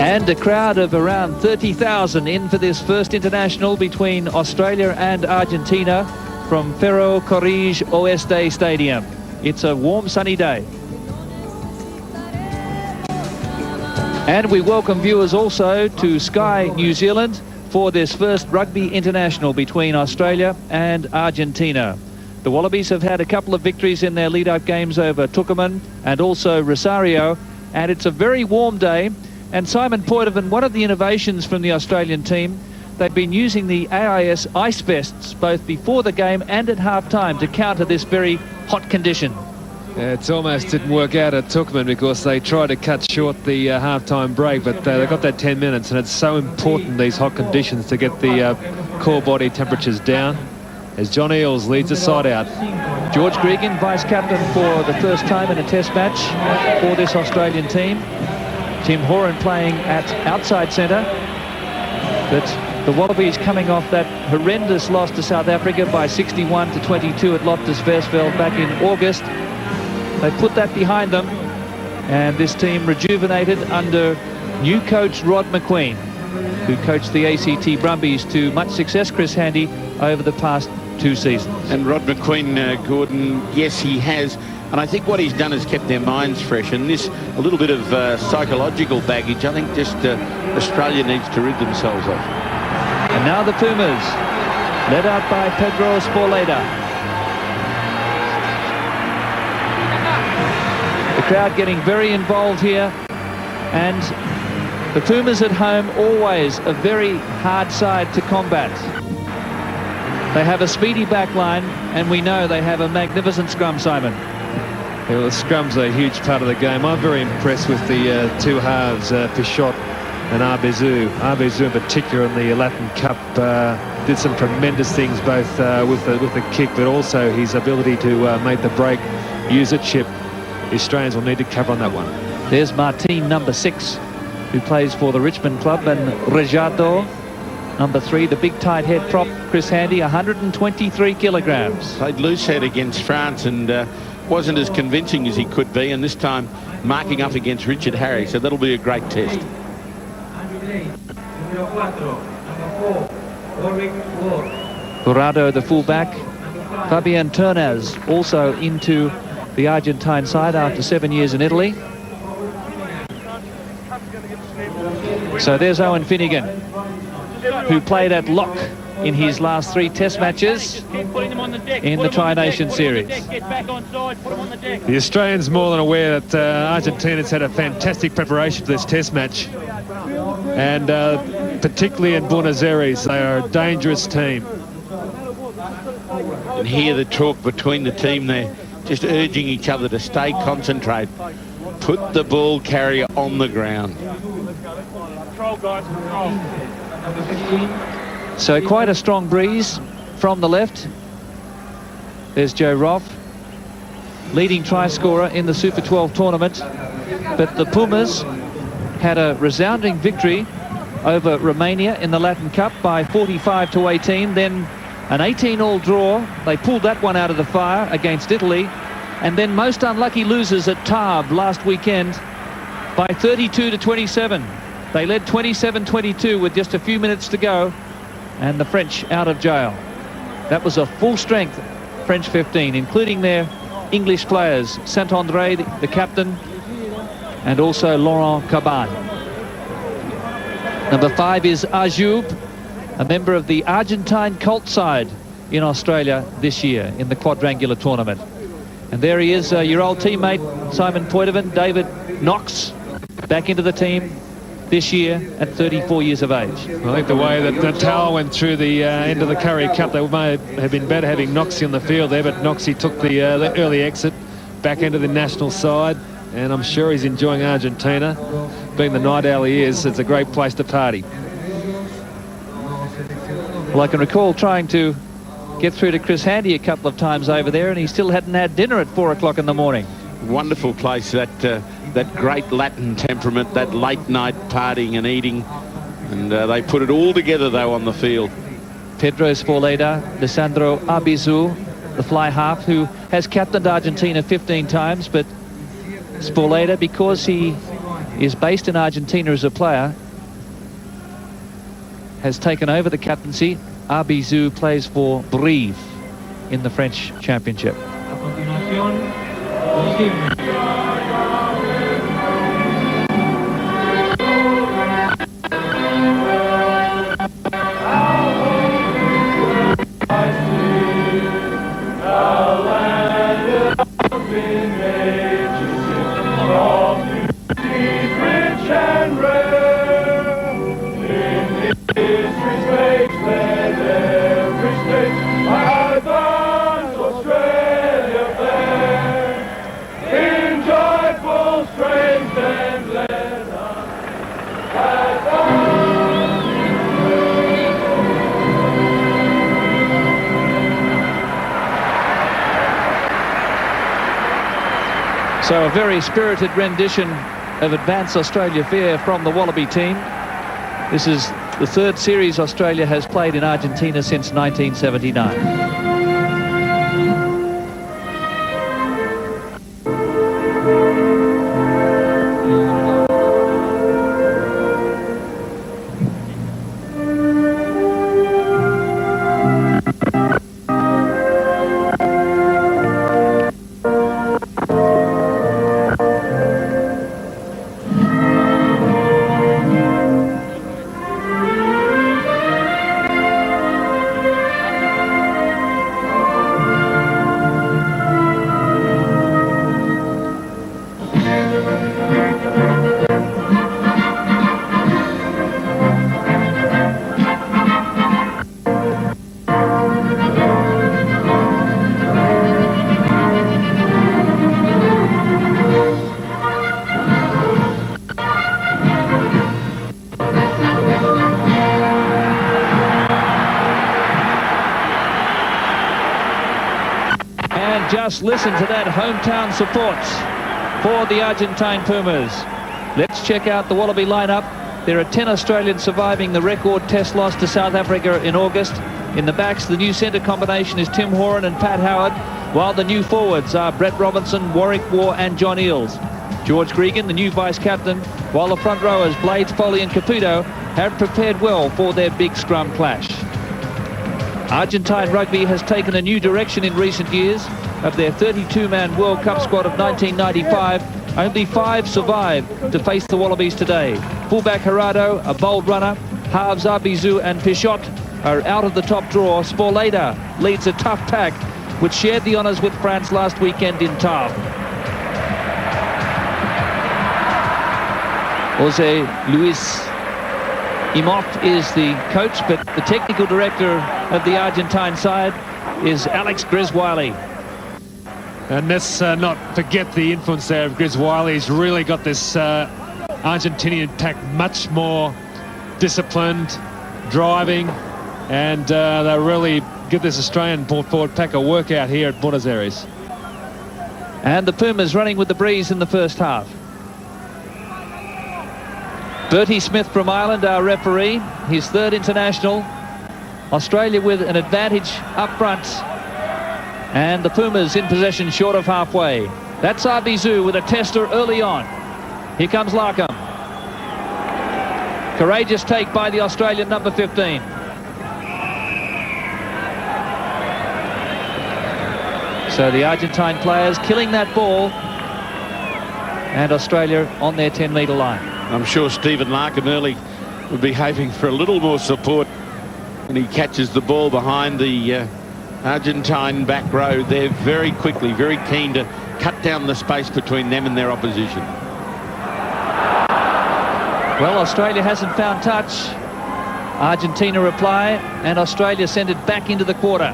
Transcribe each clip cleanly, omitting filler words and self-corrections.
And a crowd of around 30,000 in for this first international between Australia and Argentina from Ferro, Carril, Oeste Stadium. It's a warm, sunny day. And we welcome viewers also to Sky New Zealand for this first rugby international between Australia and Argentina. The Wallabies have had a couple of victories in their lead-up games over Tucumán and also Rosario, and it's a very warm day. And Simon Poitevin, one of the innovations from the Australian team, they've been using the AIS ice vests both before the game and at half-time to counter this very hot condition. Yeah, it almost didn't work out at Tucumán because they tried to cut short the half-time break, but they got that 10 minutes, and it's so important, these hot conditions, to get the core body temperatures down, as John Eales leads the side out. George Gregan, vice-captain for the first time in a test match for this Australian team. Tim Horan playing at outside centre, but the Wallabies coming off that horrendous loss to South Africa by 61-22 at Loftus Versfeld back in August. They put that behind them, and this team rejuvenated under new coach Rod McQueen, who coached the ACT Brumbies to much success, Chris Handy, over the past 2 seasons. And Rod McQueen, Gordon, yes, he has. And I think what he's done is kept their minds fresh. And this, a little bit of psychological baggage, I think just Australia needs to rid themselves of. And now the Pumas, led out by Pedro Sporleda. The crowd getting very involved here, and the Pumas at home, always a very hard side to combat. They have a speedy back line, and we know they have a magnificent scrum, Simon. Yeah, well, the scrum's a huge part of the game. I'm very impressed with the two halves, Pichot and Arbizu. Arbizu in particular in the Latin Cup did some tremendous things, both with the kick, but also his ability to make the break, use a chip. The Australians will need to cover on that one. There's Martin, number 6, who plays for the Richmond club, and Rejato, number 3, the big tight head prop, Chris Handy, 123 kilograms. Played loose head against France and wasn't as convincing as he could be, and this time marking up against Richard Harry, so that'll be a great test. Jurado, the fullback. Fabian Ternaz also into the Argentine side after 7 years in Italy. So there's Owen Finegan, who played at lock in his last 3 test matches in the Tri-Nation Series. The Australians more than aware that Argentina's had a fantastic preparation for this test match, and particularly in Buenos Aires, they are a dangerous team. And hear the talk between the team there, just urging each other to stay concentrated. Put the ball carrier on the ground. So quite a strong breeze from the left. There's Joe Roff, leading try scorer in the Super 12 tournament. But the Pumas had a resounding victory over Romania in the Latin Cup by 45-18. Then an 18-all draw. They pulled that one out of the fire against Italy. And then most unlucky losers at Tarbes last weekend by 32-27. They led 27-22 with just a few minutes to go, and the French out of jail. That was a full-strength French 15, including their English players, Saint-André, the captain, and also Laurent Caban. Number 5 is Ajoub, a member of the Argentine cult side in Australia this year in the quadrangular tournament. And there he is, your old teammate, Simon Poitevin, David Knox, back into the team this year at 34 years of age. I think the way that Natal went through the end of the Currie Cup, they may have been better having Knoxie on the field there, but Knoxie took the early exit back into the national side, and I'm sure he's enjoying Argentina. Being the night owl he is, it's a great place to party. Well, I can recall trying to get through to Chris Handy a couple of times over there, and he still hadn't had dinner at 4 o'clock in the morning. Wonderful place, that great Latin temperament, that late night partying and eating, and they put it all together though on the field. Pedro Sporleda, Lisandro Arbizu, the fly half, who has captained Argentina 15 times, but Sporleda, because he is based in Argentina as a player, has taken over the captaincy. Arbizou plays for Brive in the French Championship. So a very spirited rendition of Advance Australia Fair from the Wallaby team. This is the third series Australia has played in Argentina since 1979. Just listen to that hometown support for the Argentine Pumas. Let's check out the Wallaby lineup. There are 10 Australians surviving the record test loss to South Africa in August. In the backs, the new centre combination is Tim Horan and Pat Howard, while the new forwards are Brett Robinson, Warwick War and John Eales. George Gregan, the new vice-captain, while the front rowers Blades, Foley and Caputo have prepared well for their big scrum clash. Argentine rugby has taken a new direction in recent years. Of their 32-man World Cup squad of 1995, only 5 survive to face the Wallabies today. Fullback Gerardo, a bold runner, halves Arbizou and Pichot are out of the top draw. Sporleda leads a tough pack, which shared the honours with France last weekend in Tarbes. Jose Luis Imhoff is the coach, but the technical director of the Argentine side is Alex Griswiley. And let's not forget the influence there of Griswiley. He's really got this Argentinian attack much more disciplined, driving, and they really give this Australian forward pack a workout here at Buenos Aires. And the Pumas running with the breeze in the first half. Bertie Smith from Ireland, our referee, his third international. Australia with an advantage up front. And the Pumas in possession short of halfway. That's Arbizou with a tester early on. Here comes Larkham. Courageous take by the Australian number 15. So the Argentine players killing that ball. And Australia on their 10-metre line. I'm sure Stephen Larkham early would be hoping for a little more support. And he catches the ball behind the Argentine back row. They're very quickly, very keen to cut down the space between them and their opposition. Well, Australia hasn't found touch. Argentina reply, and Australia send it back into the quarter.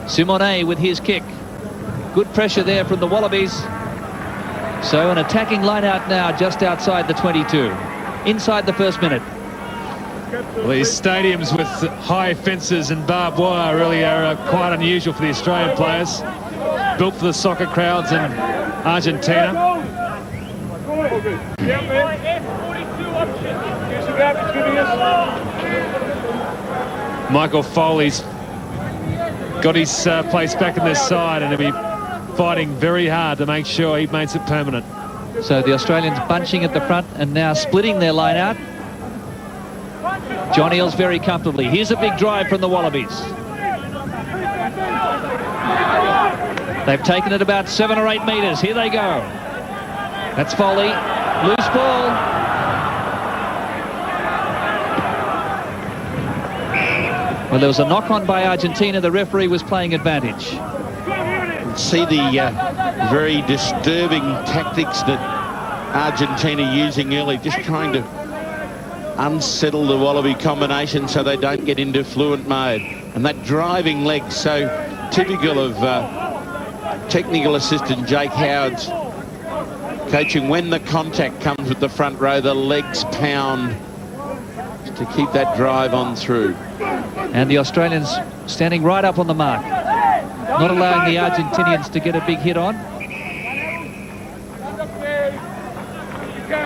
Simonet with his kick. Good pressure there from the Wallabies. So an attacking line out now just outside the 22. Inside the first minute. Well, these stadiums with high fences and barbed wire really are quite unusual for the Australian players. Built for the soccer crowds in Argentina. Michael Foley's got his place back in this side, and he'll be fighting very hard to make sure he makes it permanent. So the Australians bunching at the front and now splitting their line out. John Eales very comfortably. Here's a big drive from the Wallabies. They've taken it about 7 or 8 metres. Here they go. That's Foley. Loose ball. Well, there was a knock-on by Argentina. The referee was playing advantage. See the very disturbing tactics that Argentina using early, just trying to unsettle the Wallaby combination so they don't get into fluent mode. And that driving leg, so typical of technical assistant Jake Howard's coaching. When the contact comes with the front row, the legs pound to keep that drive on through. And the Australians standing right up on the mark, not allowing the Argentinians to get a big hit on.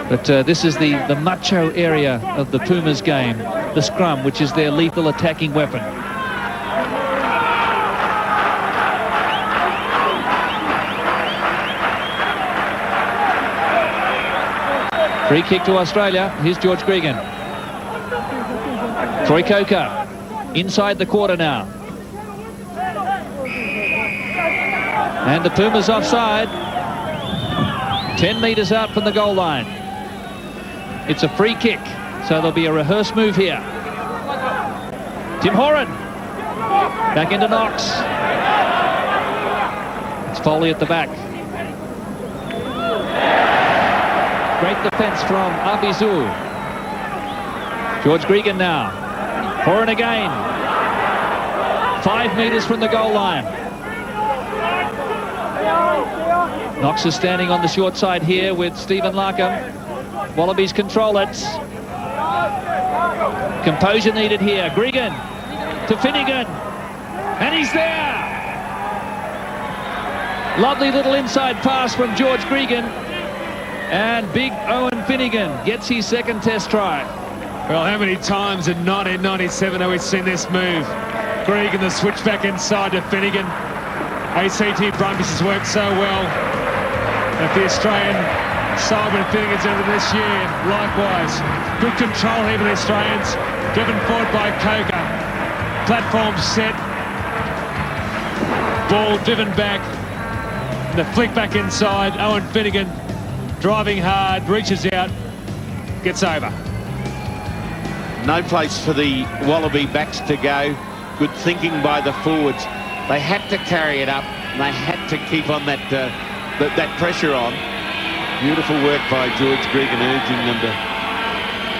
But this is the macho area of the Pumas game, the scrum, which is their lethal attacking weapon. Free kick to Australia. Here's George Gregan. Troy Coker inside the quarter now. And the Pumas offside. 10 metres out from the goal line. It's a free kick, so there'll be a rehearse move here. Tim Horan. Back into Knox. It's Foley at the back. Great defence from Abizu. George Gregan now. Horan again. 5 metres from the goal line. Knox is standing on the short side here with Stephen Larkham. Wallabies control it. Composure needed here. Gregan to Finegan. And he's there. Lovely little inside pass from George Gregan. And big Owen Finegan gets his second test try. Well, how many times in 1997 have we seen this move? Gregan, the switch back inside to Finegan. ACT Brumbies has worked so well. If the Australian side when Finegan's over this year, likewise. Good control here with the Australians. Driven forward by Coker. Platform set. Ball driven back. The flick back inside. Owen Finegan driving hard, reaches out, gets over. No place for the Wallaby backs to go. Good thinking by the forwards. They had to carry it up. And they had to keep on that pressure on. Beautiful work by George Gregan, urging them to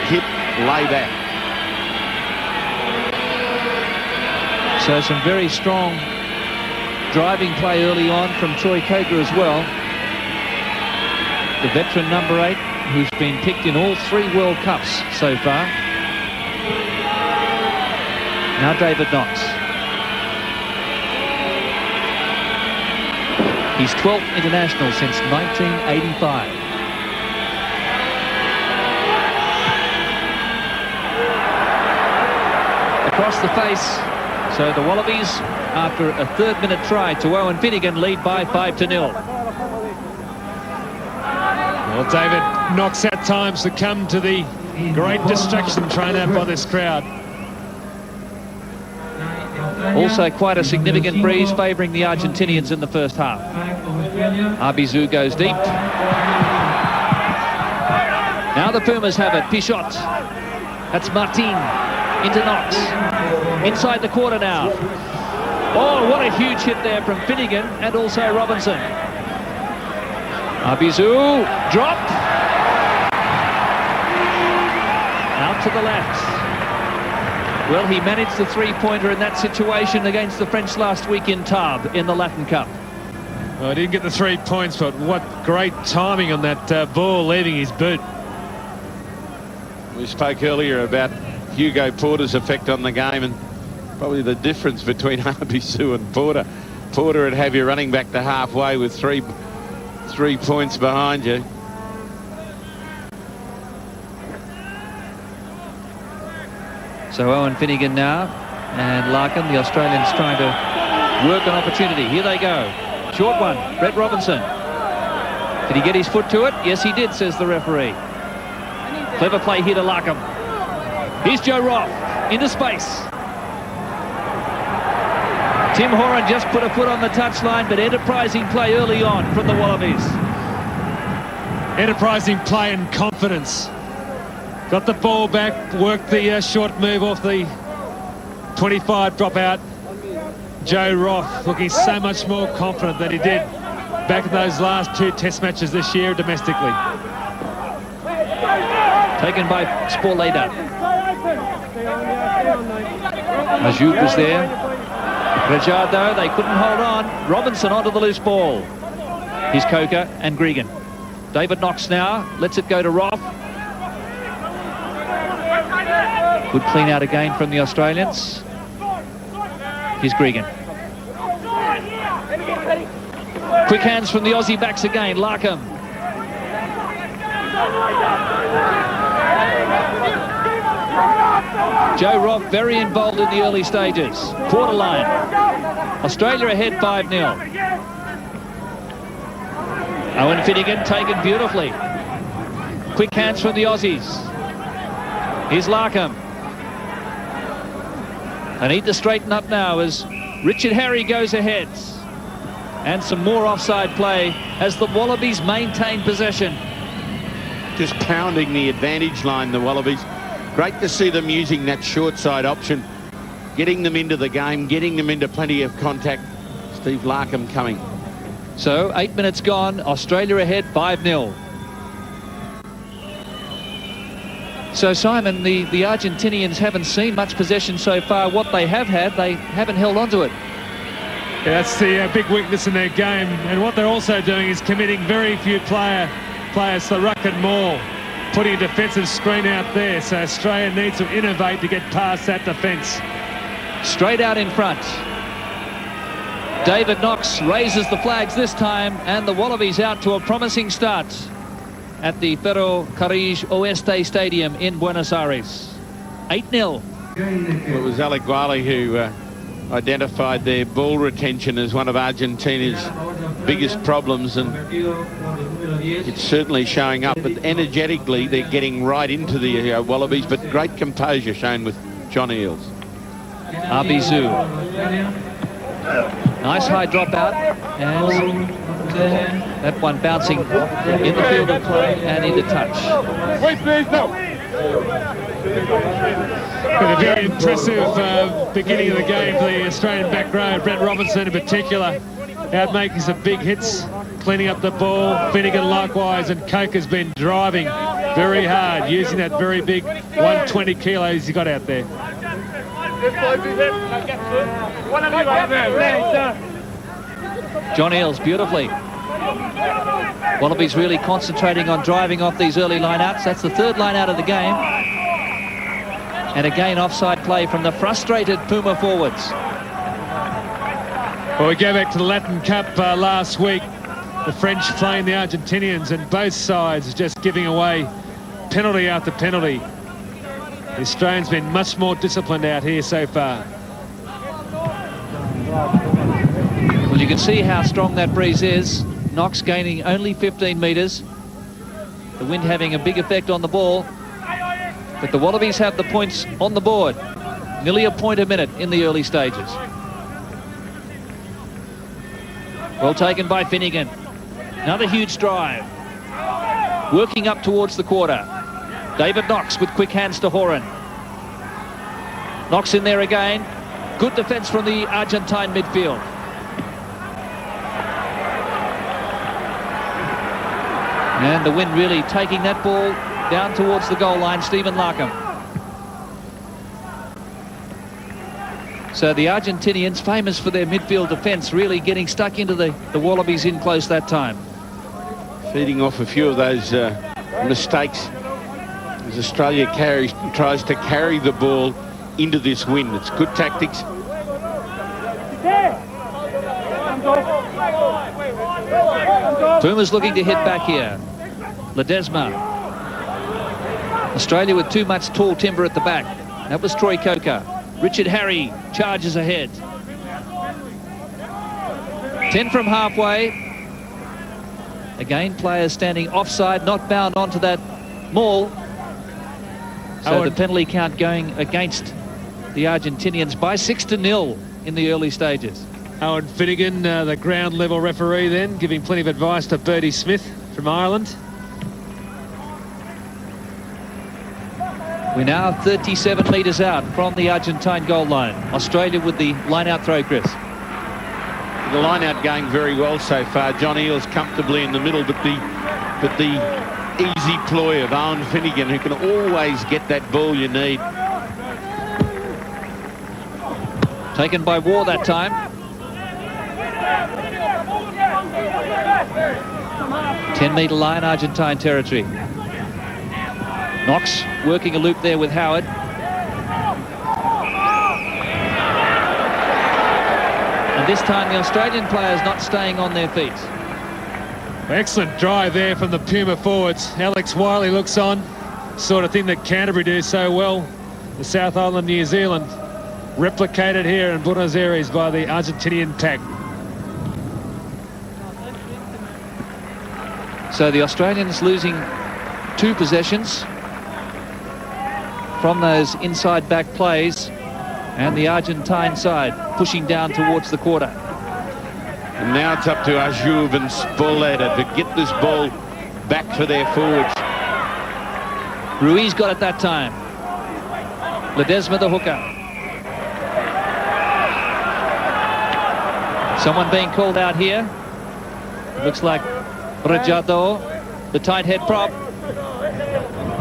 hit, lay back. So some very strong driving play early on from Troy Coker as well. The veteran number 8, who's been picked in all 3 World Cups so far. Now David Knox. He's 12th international since 1985. Across the face. So the Wallabies, after a 3rd-minute try to Owen Finegan, lead by 5-0. Well, David Knox at times succumbed to the great distraction thrown out by this crowd. Also quite a significant breeze favouring the Argentinians in the first half. Abizu goes deep. Now the Pumas have it. Pichot. That's Martin. Into Knox. Inside the quarter now. Oh, what a huge hit there from Finegan and also Robinson. Abizu, drop. Out to the left. Well, he managed the 3-pointer in that situation against the French last week in Tarbes in the Latin Cup. Well, he didn't get the 3 points, but what great timing on that ball leaving his boot. We spoke earlier about Hugo Porter's effect on the game and probably the difference between Abizu and Porter. Porter would have you running back to halfway with three points behind you. So Owen Finegan now, and Larkin, the Australians trying to work an opportunity. Here they go. Short one, Brett Robinson. Did he get his foot to it? Yes, he did, says the referee. Clever play here to Larkham. Here's Joe Roth into space. Tim Horan just put a foot on the touchline, but enterprising play early on from the Wallabies. Enterprising play and confidence. Got the ball back, worked the short move off the 25 drop out. Joe Roth looking so much more confident than he did back in those last 2 test matches this year domestically. Taken by Sporleda. Ajoub was there. Rajado, they couldn't hold on. Robinson onto the loose ball. Here's Coker and Gregan. David Knox now lets it go to Roth. Good clean out again from the Australians. Here's Gregan. Quick hands from the Aussie backs again. Larkham. Joe Roth very involved in the early stages. Quarter line. Australia ahead 5-0. Owen Finegan taken beautifully. Quick hands from the Aussies. Here's Larkham. They need to straighten up now as Richard Harry goes ahead. And some more offside play as the Wallabies maintain possession. Just pounding the advantage line, the Wallabies. Great to see them using that short side option, getting them into the game, getting them into plenty of contact. Steve Larkham coming. So 8 minutes gone, Australia ahead 5-0. So Simon, the Argentinians haven't seen much possession so far. What they have had, they haven't held on to it. Yeah, that's the big weakness in their game. And what they're also doing is committing very few players to the ruck and maul, putting a defensive screen out there. So Australia needs to innovate to get past that defence. Straight out in front. David Knox raises the flags this time, and the Wallabies out to a promising start at the Ferro Carril Oeste Stadium in Buenos Aires. 8-0. It was Alaguali who identified their ball retention as one of Argentina's biggest problems, and it's certainly showing up. But energetically, they're getting right into the Wallabies, but great composure shown with John Eales. Arbizu. Nice high drop out, and that one bouncing in the field of play and into touch. Wait, please, no. Been a very impressive beginning of the game for the Australian back row. Brent Robinson in particular, out making some big hits, cleaning up the ball. Finegan likewise, and Coke has been driving very hard, using that very big 120 kilos he got out there. John Eales beautifully. Wallabies really concentrating on driving off these early line-outs. That's the third line-out of the game. And again, offside play from the frustrated Puma forwards. Well, we go back to the Latin Cup last week. The French playing the Argentinians, and both sides just giving away penalty after penalty. The Australians been much more disciplined out here so far. Well, you can see how strong that breeze is. Knox gaining only 15 metres. The wind having a big effect on the ball. But the Wallabies have the points on the board. Nearly a point a minute in the early stages. Well taken by Finegan. Another huge drive. Working up towards the quarter. David Knox with quick hands to Horan. Knox in there again. Good defence from the Argentine midfield. And the wind really taking that ball down towards the goal line, Stephen Larkham. So the Argentinians, famous for their midfield defence, really getting stuck into the Wallabies in close that time. Feeding off a few of those mistakes as Australia tries to carry the ball into this wind. It's good tactics. Puma's looking to hit back here. Ledesma. Australia with too much tall timber at the back. That was Troy Coker. Richard Harry charges ahead. 10 from halfway. Again, players standing offside, not bound onto that maul. So the penalty count going against the Argentinians by 6-0 in the early stages. Owen Finegan, the ground level referee then, giving plenty of advice to Bertie Smith from Ireland. We're now 37 metres out from the Argentine goal line. Australia with the line-out throw, Chris. The line-out going very well so far. John Eales comfortably in the middle, but the easy ploy of Owen Finegan, who can always get that ball you need. Taken by War that time. 10-metre line, Argentine territory. Knox working a loop there with Howard. And this time the Australian players not staying on their feet. Excellent drive there from the Puma forwards. Alex Wiley looks on. Sort of thing that Canterbury do so well. The South Island, New Zealand. Replicated here in Buenos Aires by the Argentinian pack. So the Australians losing 2 possessions from those inside back plays, and the Argentine side pushing down towards the quarter. And now it's up to Ajuv and Spoleta to get this ball back for their forwards. Ruiz got it that time. Ledesma the hooker. Someone being called out here. It looks like Rajado, the tight head prop.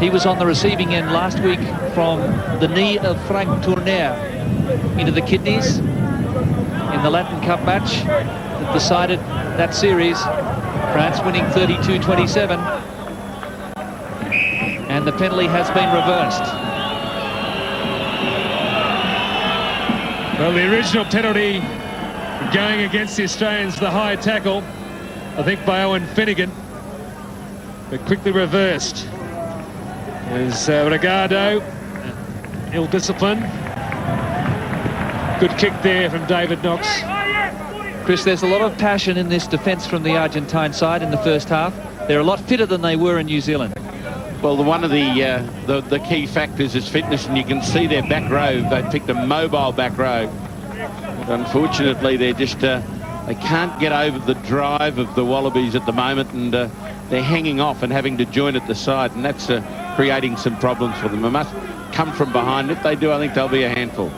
He was on the receiving end last week from the knee of Frank Tournaire into the kidneys in the Latin Cup match that decided that series. France winning 32-27. And the penalty has been reversed. Well, the original penalty going against the Australians, the high tackle, I think by Owen Finegan, but quickly reversed. There's Ricardo, ill-disciplined. Good kick there from David Knox. Chris, there's a lot of passion in this defence from the Argentine side in the first half. They're a lot fitter than they were in New Zealand. Well, one of the key factors is fitness, and you can see their back row. They picked a mobile back row. But unfortunately, they're just they can't get over the drive of the Wallabies at the moment, and they're hanging off and having to join at the side, and that's creating some problems for them. They must come from behind. If they do, I think they'll be a handful.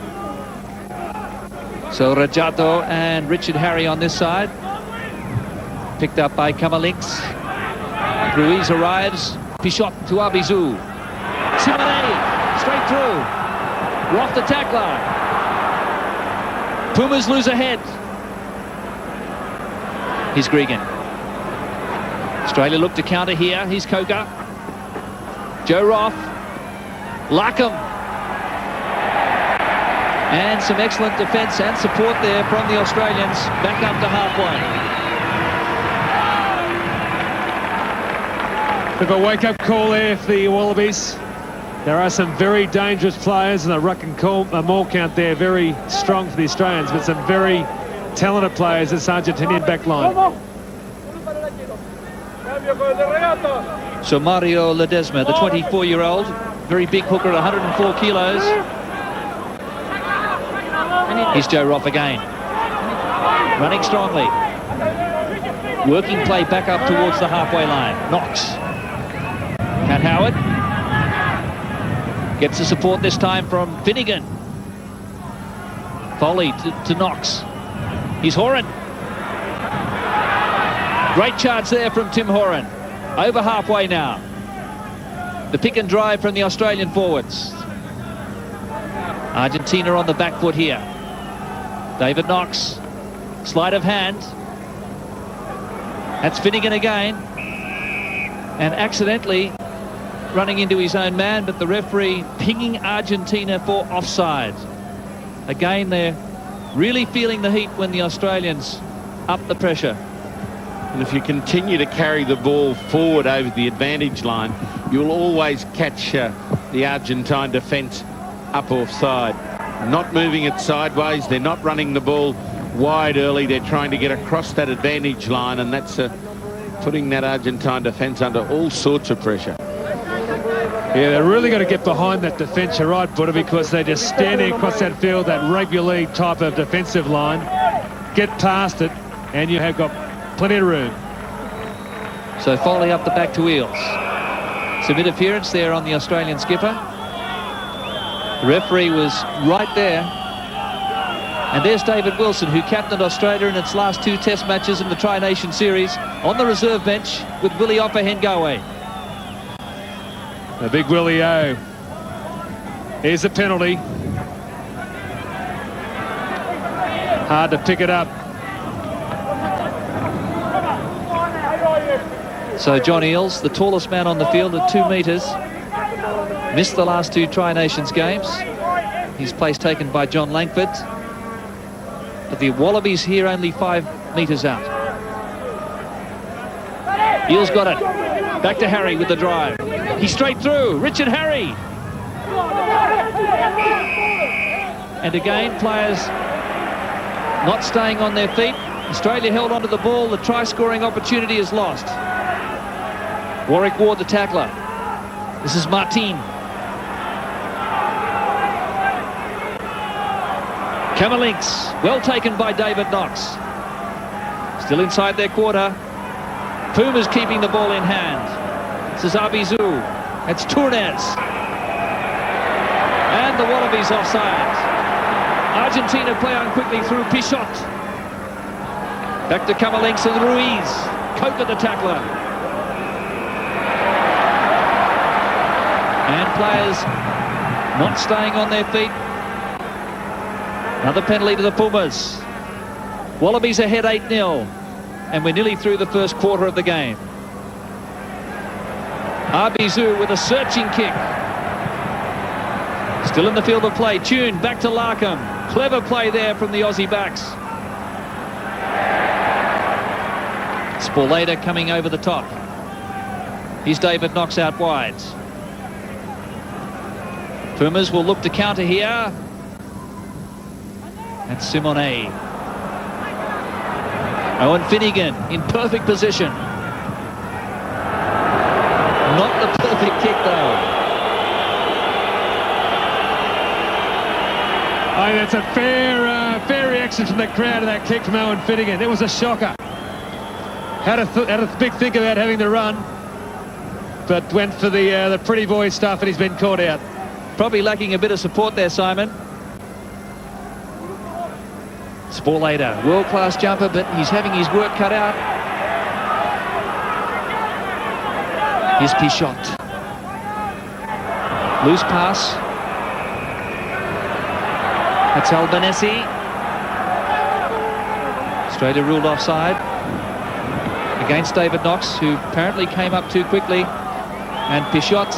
So Rajato and Richard Harry on this side. Picked up by Kamalinks. Ruiz arrives. Pichot to Abizu. Simone straight through. Off the tackler. Pumas lose ahead. Here's Gregan. Australia look to counter here. Here's Koga. Joe Roth. Larkham. And some excellent defence and support there from the Australians. Back up to halfway. Bit of a wake-up call there for the Wallabies. There are some very dangerous players, and the ruck and maul count there very strong for the Australians, but some very talented players this Argentinian back line. So Mario Ledesma, the 24-year-old, very big hooker at 104 kilos. Here's Joe Roth again. Running strongly. Working play back up towards the halfway line. Knox. Pat Howard. Gets the support this time from Finegan. Foley to Knox. Here's Horan. Great charge there from Tim Horan. Over halfway now. The pick and drive from the Australian forwards. Argentina on the back foot here. David Knox. Sleight of hand. That's Finegan again. And accidentally running into his own man, but the referee pinging Argentina for offside. Again, they're really feeling the heat when the Australians up the pressure. And if you continue to carry the ball forward over the advantage line, you'll always catch the Argentine defence up offside. Not moving it sideways, they're not running the ball wide early, they're trying to get across that advantage line, and that's putting that Argentine defence under all sorts of pressure. Yeah, they're really going to get behind that defence, you're right, Buddha, because they're just standing across that field, that rugby league type of defensive line. Get past it, and you have got plenty of room. So Foley up the back to Eales. Some interference there on the Australian skipper. The referee was right there. And there's David Wilson, who captained Australia in its last 2 test matches in the Tri-Nation Series, on the reserve bench with Willie Ofahengawe. The big Willie O. Here's the penalty. Hard to pick it up. So John Eales, the tallest man on the field at 2 metres, missed the last 2 Tri-Nations games. His place taken by John Langford. But the Wallabies here only 5 metres out. Eales got it. Back to Harry with the drive. He's straight through. Richard Harry. And again, players not staying on their feet. Australia held onto the ball. The try-scoring opportunity is lost. Warwick Ward, the tackler. This is Martin. Camerlinks, well taken by David Knox. Still inside their quarter. Puma's keeping the ball in hand. This is Abizu. It's Tournes. And the Wallabies offside. Argentina play on quickly through Pichot. Back to Camerlinks and Ruiz. Coker, the tackler. And players not staying on their feet. Another penalty to the Pumas. Wallabies ahead 8-0. And we're nearly through the first quarter of the game. Abizu with a searching kick. Still in the field of play. Tune back to Larkham. Clever play there from the Aussie backs. Sporlater coming over the top. Here's David Knox out wide. Pumas will look to counter here. And Simone. Owen Finegan in perfect position. Not the perfect kick though. I think that's a fair reaction from the crowd to that kick from Owen Finegan. It was a shocker. Had a big think about having the run, but went for the pretty boy stuff, and he's been caught out. Probably lacking a bit of support there, Simon. Sporlater, world-class jumper, but he's having his work cut out. Here's Pichot. Loose pass. That's Albanese. Australia ruled offside against David Knox, who apparently came up too quickly. And Pichot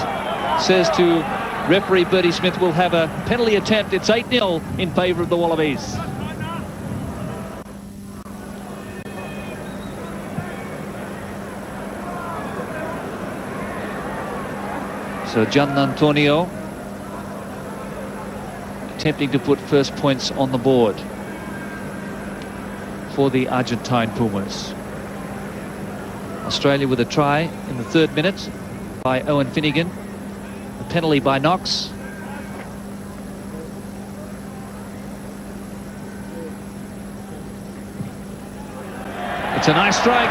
says to referee Bertie Smith, we'll have a penalty attempt. It's 8-0 in favour of the Wallabies. So Giannantonio attempting to put first points on the board for the Argentine Pumas. Australia with a try in the 3rd minute by Owen Finegan. A penalty by Knox. It's a nice strike.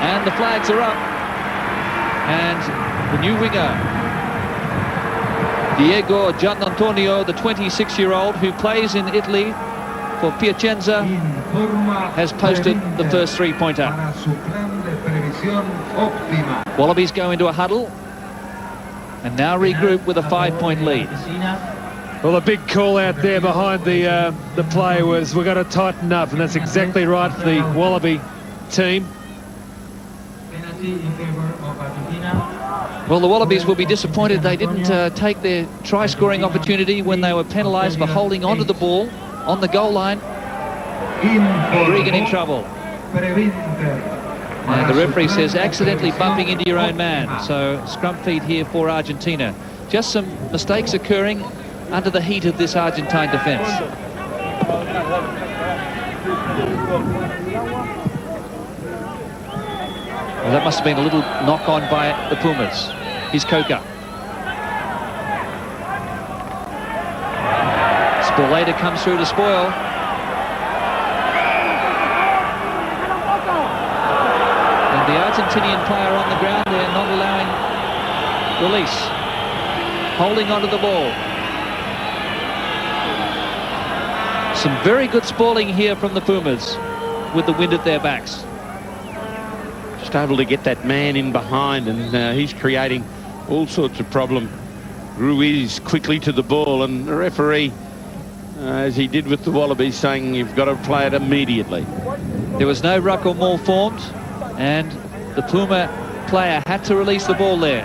And the flags are up. And the new winger, Diego Giannantonio, the 26-year-old who plays in Italy for Piacenza, has posted the first 3-pointer. Wallabies go into a huddle and now regroup with a 5-point lead. Well, the big call out there behind the play was, we've got to tighten up, and that's exactly right for the Wallaby team. Well, the Wallabies will be disappointed they didn't take their try-scoring opportunity when they were penalised for holding onto the ball on the goal line. Regan in trouble. And the referee says accidentally bumping into your own man. So scrum feed here for Argentina. Just some mistakes occurring under the heat of this Argentine defence. That must have been a little knock on by the Pumas. Here's Coker. Later comes through to spoil. And the Argentinian player on the ground there, not allowing release. Holding onto the ball. Some very good spalling here from the Pumas with the wind at their backs. Just able to get that man in behind, and he's creating all sorts of problem. Ruiz quickly to the ball, and the referee, as he did with the Wallabies, saying you've got to play it immediately. There was no ruck or maul formed, and the Puma player had to release the ball there.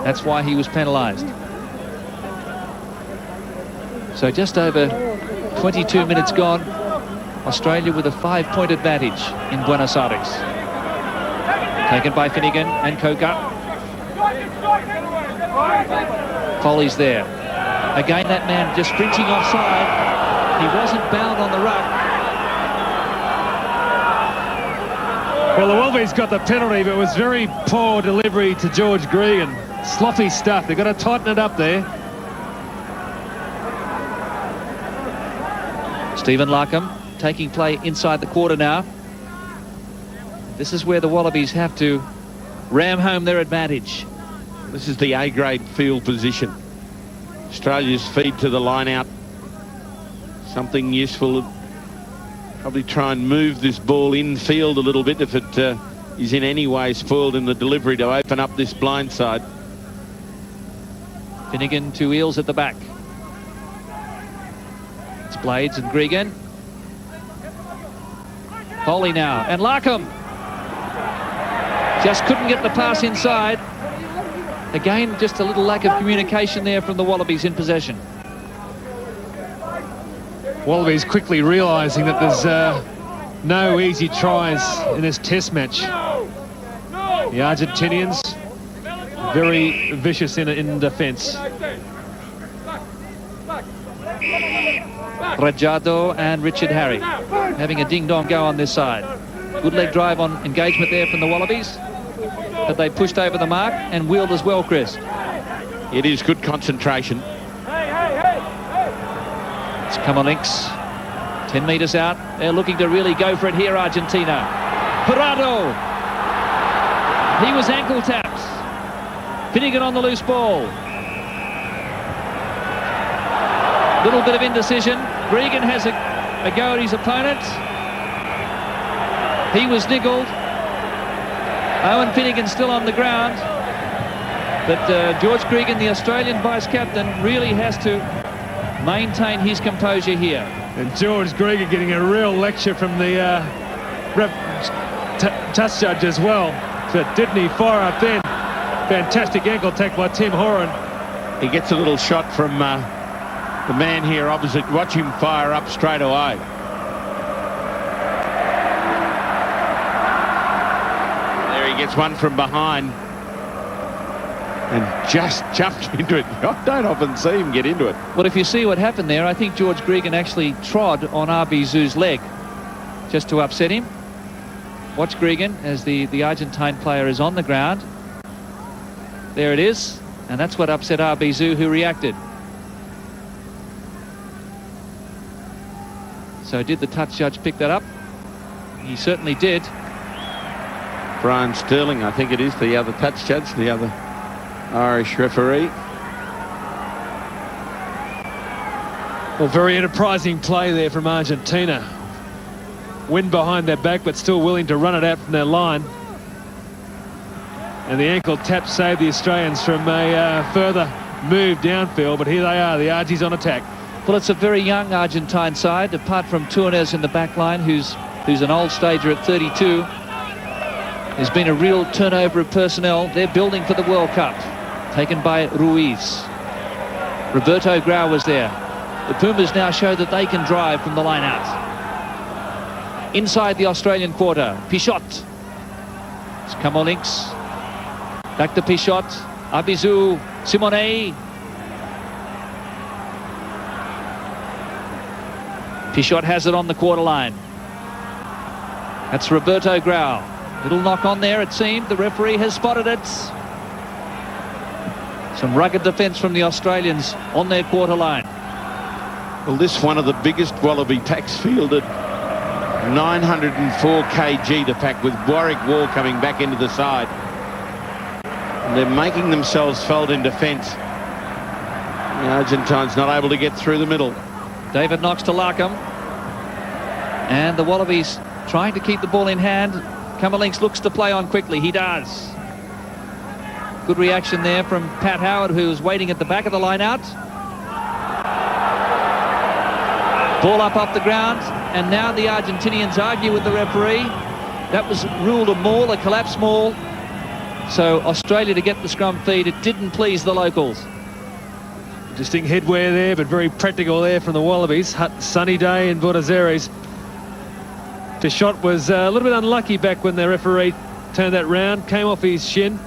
That's why he was penalised. So just over 22 minutes gone, Australia with a 5-point advantage in Buenos Aires. Taken by Finegan and Coker. Foley's there. Again, that man just sprinting offside. He wasn't bound on the ruck. Well, the Wallabies got the penalty, but it was very poor delivery to George Gregan. Sloppy stuff. They've got to tighten it up there. Stephen Larkham taking play inside the quarter now. This is where the Wallabies have to ram home their advantage. This is the A-grade field position. Australia's feed to the line out. Something useful. Probably try and move this ball infield a little bit if it is in any way spoiled in the delivery, to open up this blind side. Finegan to Eales at the back. It's Blades and Gregan. Foley now, and Larkham just couldn't get the pass inside. Again, just a little lack of communication there from the Wallabies in possession. Wallabies quickly realising that there's no easy tries in this test match. The Argentinians very vicious in defence. Rajado and Richard Harry having a ding-dong go on this side. Good leg drive on engagement there from the Wallabies, but they pushed over the mark and wheeled as well, Chris. It is good concentration. It's come on links. 10 metres out. They're looking to really go for it here, Argentina. Parado. He was ankle tapped. Finegan on the loose ball. Little bit of indecision. Gregan has a go at his opponent. He was niggled. Owen Finegan still on the ground. But George Gregan, the Australian vice-captain, really has to maintain his composure here. And George Gregan getting a real lecture from the touch judge as well. But didn't he fire up then? Fantastic ankle tackle by Tim Horan. He gets a little shot from the man here opposite. Watch him fire up straight away. There he gets one from behind. And just jumped into it. I don't often see him get into it. Well, if you see what happened there, I think George Gregan actually trod on Arbizu's leg just to upset him. Watch Gregan as the Argentine player is on the ground. There it is. And that's what upset Arbizu, who reacted. So did the touch judge pick that up? He certainly did. Brian Sterling, I think it is, the other touch judge, the other Irish referee. Well, very enterprising play there from Argentina. Wind behind their back, but still willing to run it out from their line. And the ankle tap saved the Australians from a further move downfield, but here they are, the Argies on attack. Well, it's a very young Argentine side, apart from Tunes in the back line, who's an old stager at 32. There's been a real turnover of personnel. They're building for the World Cup. Taken by Ruiz. Roberto Grau was there. The Pumas now show that they can drive from the line out. Inside the Australian quarter, Pichot. It's Camolinx. Back to Pichot. Arbizu, Simone. Pichot has it on the quarter line. That's Roberto Grau. Little knock on there, it seemed. The referee has spotted it. Some rugged defence from the Australians on their quarter line. Well, this one of the biggest wallaby packs fielded. 904 kg to pack, with Warwick Wall coming back into the side. And they're making themselves felt in defence. The Argentines not able to get through the middle. David Knox to Larkham. And the Wallabies trying to keep the ball in hand. Cummerlinks looks to play on quickly. He does. Good reaction there from Pat Howard, who's waiting at the back of the line out. Ball up off the ground, and now the Argentinians argue with the referee. That was ruled a maul, a collapse maul. So Australia to get the scrum feed. It didn't please the locals. Interesting headwear there, but very practical there from the Wallabies. Sunny day in Buenos Aires. Pichot was a little bit unlucky back when the referee turned that round. Came off his shin.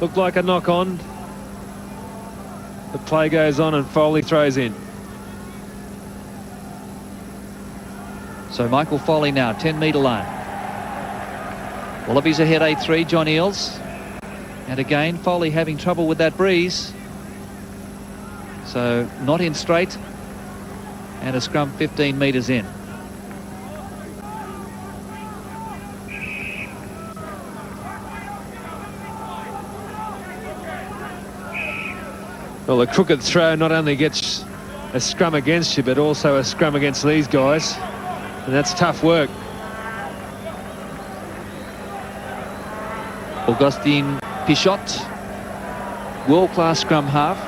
Looked like a knock on. The play goes on and Foley throws in. So Michael Foley now, 10-metre line. Wallabies ahead 8-3, John Eales. And again, Foley having trouble with that breeze. So not in straight. And a scrum 15 metres in. Well, the crooked throw not only gets a scrum against you, but also a scrum against these guys. And that's tough work. Augustin Pichot, world-class scrum half.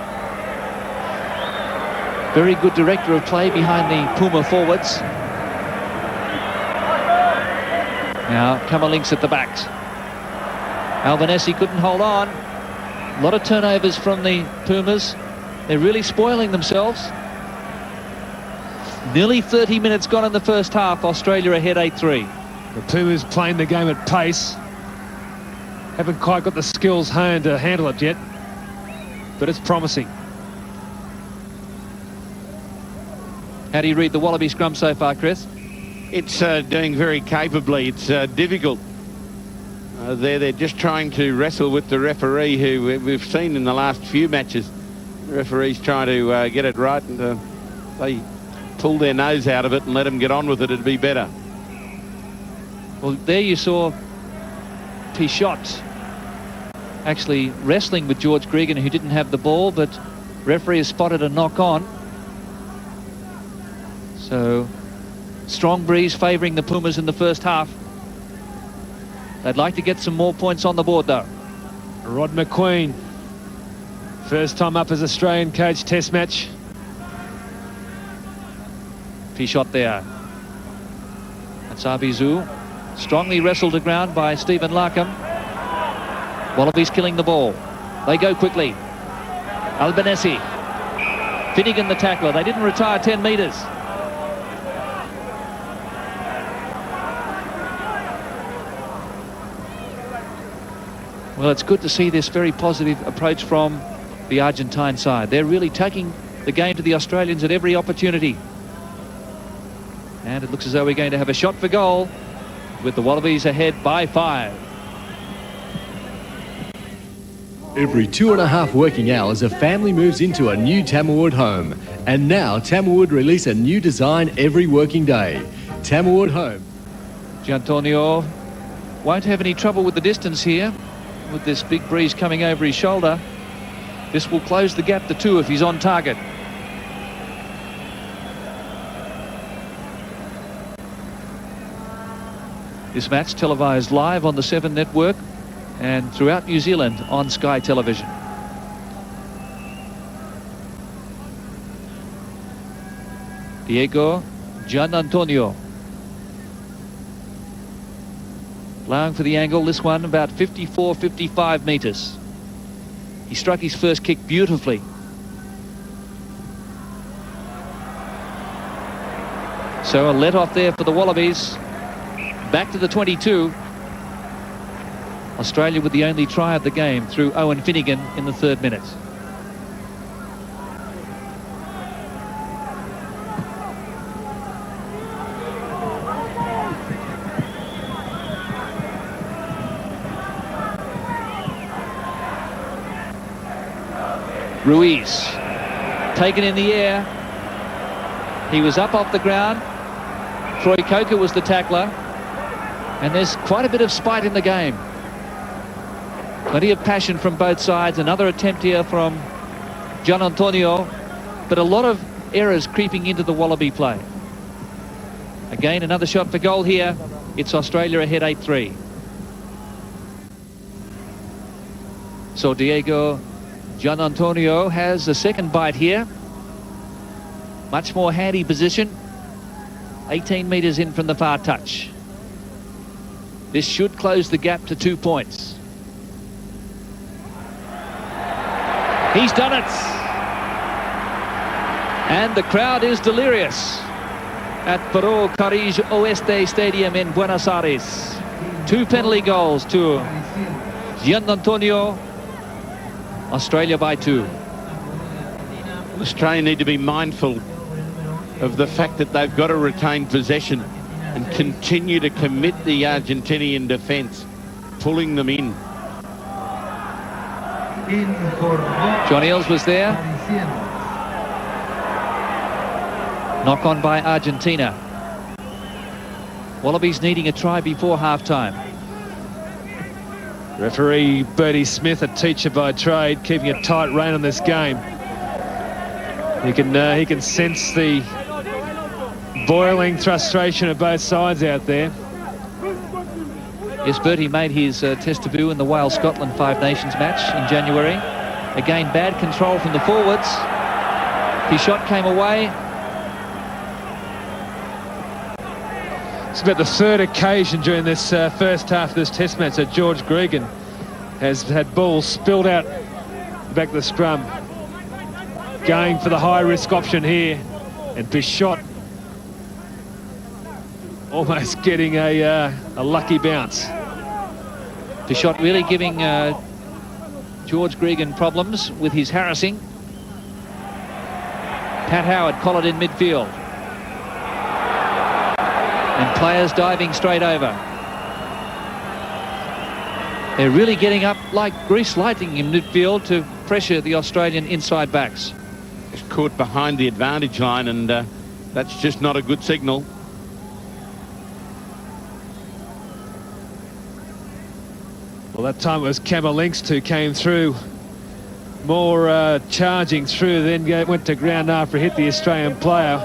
Very good director of play behind the Puma forwards. Now Cummerlinks at the backs. Albanese couldn't hold on. A lot of turnovers from the Pumas. They're really spoiling themselves. Nearly 30 minutes gone in the first half. Australia ahead 8-3. The Pumas playing the game at pace. Haven't quite got the skills honed to handle it yet, but it's promising. How do you read the Wallaby scrum so far, Chris? It's doing very capably. It's difficult. They're just trying to wrestle with the referee, who we've seen in the last few matches. The referee's trying to get it right, and they pull their nose out of it and let them get on with it. It'd be better. Well, there you saw Pichot actually wrestling with George Gregan, who didn't have the ball, but referee has spotted a knock on. So strong breeze favouring the Pumas in the first half. They'd like to get some more points on the board, though. Rod McQueen, first time up as Australian coach test match. Pichot there. That's Abizu. Strongly wrestled to ground by Stephen Larkham. Wallabies killing the ball. They go quickly. Albanese. Finegan the tackler. They didn't retire 10 metres. Well, it's good to see this very positive approach from the Argentine side. They're really taking the game to the Australians at every opportunity. And it looks as though we're going to have a shot for goal, with the Wallabies ahead by 5. Every 2.5 working hours, a family moves into a new Tamarwood home. And now Tamarwood release a new design every working day. Tamarwood Home. Giannantonio won't have any trouble with the distance here, with this big breeze coming over his shoulder. This will close the gap to 2 if he's on target. This match televised live on the 7 network and throughout New Zealand on Sky Television. Diego Giannantonio. Allowing for the angle, this one about 54, 55 metres. He struck his first kick beautifully. So a let off there for the Wallabies. Back to the 22. Australia with the only try of the game through Owen Finegan in the 3rd minute. Ruiz, taken in the air. He was up off the ground. Troy Coker was the tackler. And there's quite a bit of spite in the game. Plenty of passion from both sides. Another attempt here from Giannantonio, but a lot of errors creeping into the Wallaby play. Again, another shot for goal here. It's Australia ahead 8-3. So Diego Giannantonio has a second bite here. Much more handy position. 18 metres in from the far touch. This should close the gap to 2 points. He's done it. And the crowd is delirious at Ferro Carril Oeste Stadium in Buenos Aires. 2 penalty goals to Giannantonio. Australia by 2. Australia need to be mindful of the fact that they've got to retain possession and continue to commit the Argentinian defence, pulling them in. John Eales was there. Knock on by Argentina. Wallabies needing a try before half-time. Referee Bertie Smith, a teacher by trade, keeping a tight rein on this game. He can sense the boiling frustration of both sides out there. Yes, Bertie made his test debut in the Wales-Scotland Five Nations match in January. Again, bad control from the forwards. His shot came away. It's about the third occasion during this first half of this test match that George Gregan has had balls spilled out the back of the scrum. Going for the high-risk option here, and Bichot almost getting a lucky bounce. Bichot really giving George Gregan problems with his harassing. Pat Howard collared in midfield. And players diving straight over. They're really getting up like grease lightning in midfield to pressure the Australian inside backs. It's caught behind the advantage line, and that's just not a good signal. Well, that time it was Camelinks who came through, more charging through, then went to ground after he hit the Australian player.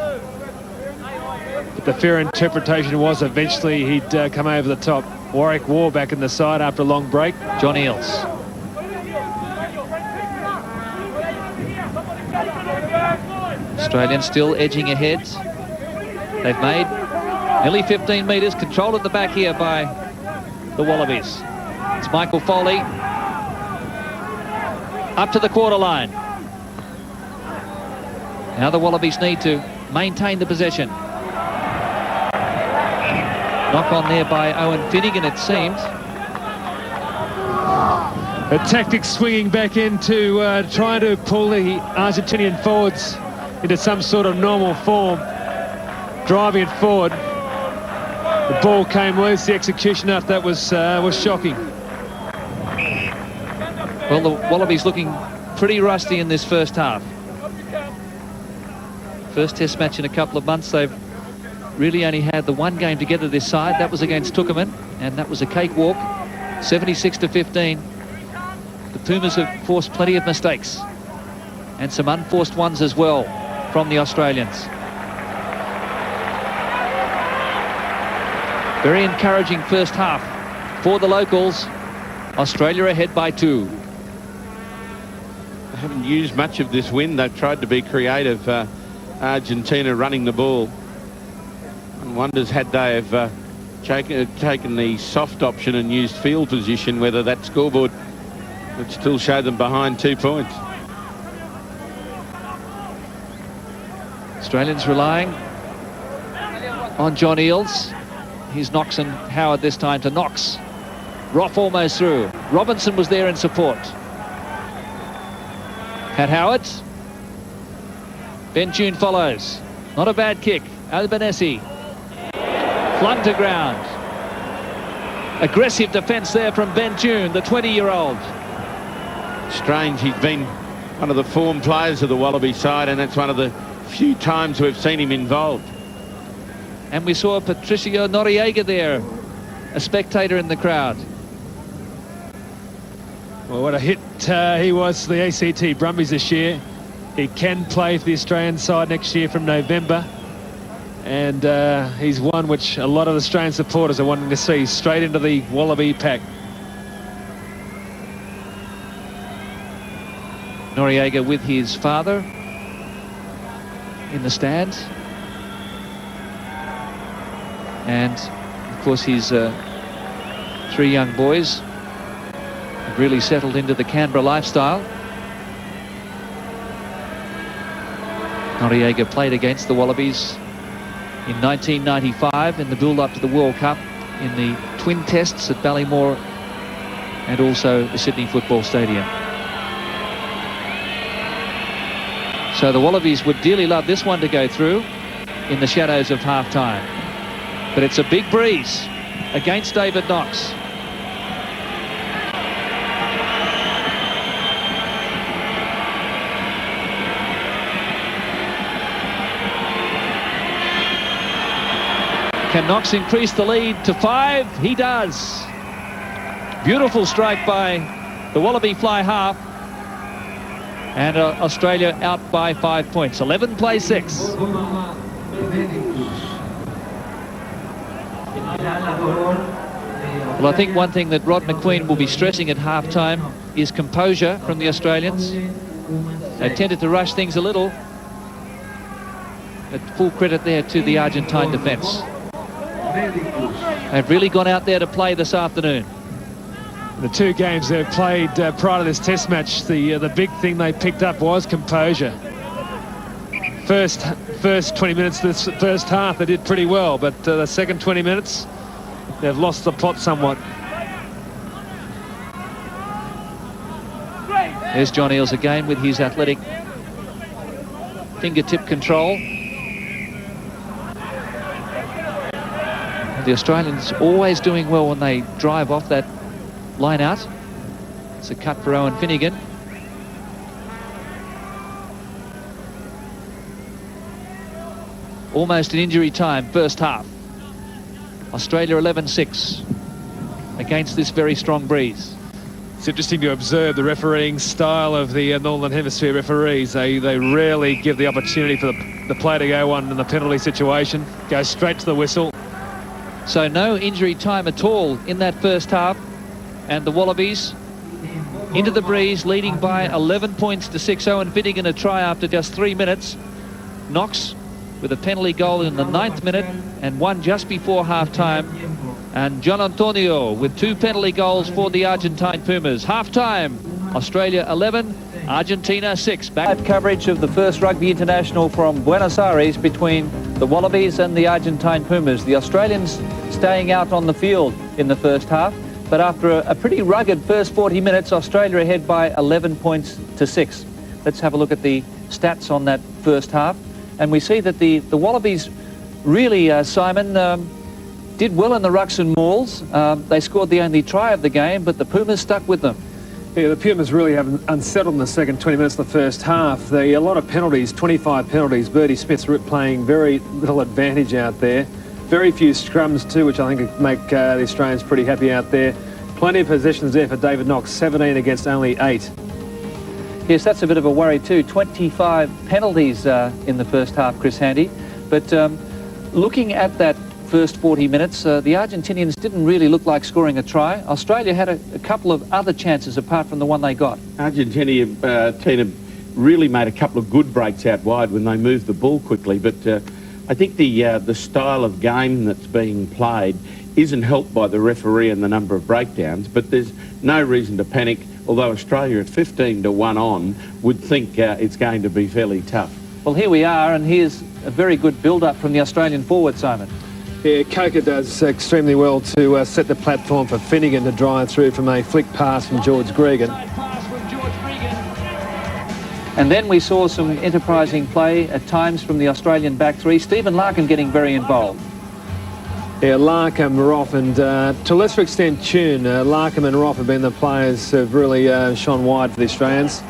But the fair interpretation was eventually he'd come over the top. Warwick War back in the side after a long break. John Eales. Australians still edging ahead. They've made nearly 15 metres, controlled at the back here by the Wallabies. It's Michael Foley up to the quarter line. Now the Wallabies need to maintain the possession. Knock on there by Owen Finegan, it seemed. The tactics swinging back into trying to pull the Argentinian forwards into some sort of normal form, driving it forward. The ball came loose. The execution after that was shocking. Well, the Wallabies looking pretty rusty in this first half. First test match in a couple of months. They've really only had the one game together this side. That was against Tuckerman, and that was a cakewalk, 76-15. The Pumas have forced plenty of mistakes, and some unforced ones as well from the Australians. Very encouraging first half for the locals. Australia ahead by 2. They haven't used much of this win. They've tried to be creative. Argentina running the ball. One wonders, had they have taken the soft option and used field position, whether that scoreboard would still show them behind 2 points. Australians relying on John Eales. Here's Knox and Howard this time to Knox. Roth almost through. Robinson was there in support. Pat Howard. Ben Tune follows. Not a bad kick. Albanese. Flung to ground. Aggressive defence there from Ben Tune, the 20-year-old. Strange, he's been one of the form players of the Wallaby side, and that's one of the few times we've seen him involved. And we saw Patricio Noriega there, a spectator in the crowd. Well, what a hit he was for the ACT Brumbies this year. He can play for the Australian side next year from November. And he's one which a lot of Australian supporters are wanting to see straight into the Wallaby pack. Noriega with his father in the stands. And, of course, his 3 young boys have really settled into the Canberra lifestyle. Noriega played against the Wallabies in 1995 in the build-up to the World Cup in the twin tests at Ballymore and also the Sydney Football Stadium. So the Wallabies would dearly love this one to go through in the shadows of half-time. But it's a big breeze against David Knox. Can Knox increase the lead to 5? He does. Beautiful strike by the Wallaby fly half. And Australia out by 5 points. 11 play 6. Well, I think one thing that Rod McQueen will be stressing at half-time is composure from the Australians. They tended to rush things a little. But full credit there to the Argentine defence. They've really gone out there to play this afternoon. The 2 games they've played prior to this test match, the big thing they picked up was composure. First 20 minutes, this first half, they did pretty well, but the second 20 minutes, they've lost the plot somewhat. There's John Eales again with his athletic fingertip control. The Australians always doing well when they drive off that line out. It's a cut for Owen Finegan. Almost an injury time, first half. Australia 11-6 against this very strong breeze. It's interesting to observe the refereeing style of the Northern Hemisphere referees. They rarely give the opportunity for the player to go on in the penalty situation. Go straight to the whistle. So no injury time at all in that first half. And the Wallabies into the breeze, leading by 11 points to 6. Owen Finegan a try after just 3 minutes. Knox with a penalty goal in the 9th minute and one just before half-time. And Giannantonio with 2 penalty goals for the Argentine Pumas. Half-time, Australia 11, Argentina 6. Back coverage of the first Rugby International from Buenos Aires between the Wallabies and the Argentine Pumas. The Australians staying out on the field in the first half. But after a pretty rugged first 40 minutes, Australia ahead by 11 points to 6. Let's have a look at the stats on that first half. And we see that the Wallabies really, Simon, did well in the rucks and mauls. They scored the only try of the game, but the Pumas stuck with them. Yeah, the Pumas really have unsettled in the second 20 minutes of the first half. A lot of penalties, 25 penalties. Bertie Smith's playing very little advantage out there. Very few scrums too, which I think make the Australians pretty happy out there. Plenty of possessions there for David Knox, 17 against only 8. Yes, that's a bit of a worry too. 25 penalties in the first half, Chris Handy. But looking at that first 40 minutes, the Argentinians didn't really look like scoring a try. Australia had a couple of other chances apart from the one they got. Argentina really made a couple of good breaks out wide when they moved the ball quickly, but I think the style of game that's being played isn't helped by the referee and the number of breakdowns, but there's no reason to panic, although Australia at 15-1 on would think it's going to be fairly tough. Well, here we are, and here's a very good build-up from the Australian forward, Simon. Yeah, Coker does extremely well to set the platform for Finegan to drive through from a flick pass from George Gregan. And then we saw some enterprising play at times from the Australian back three. Stephen Larkham getting very involved. Yeah, Larkham, Roff and to a lesser extent Tune. Larkham and Roff have been the players who have really shone wide for the Australians.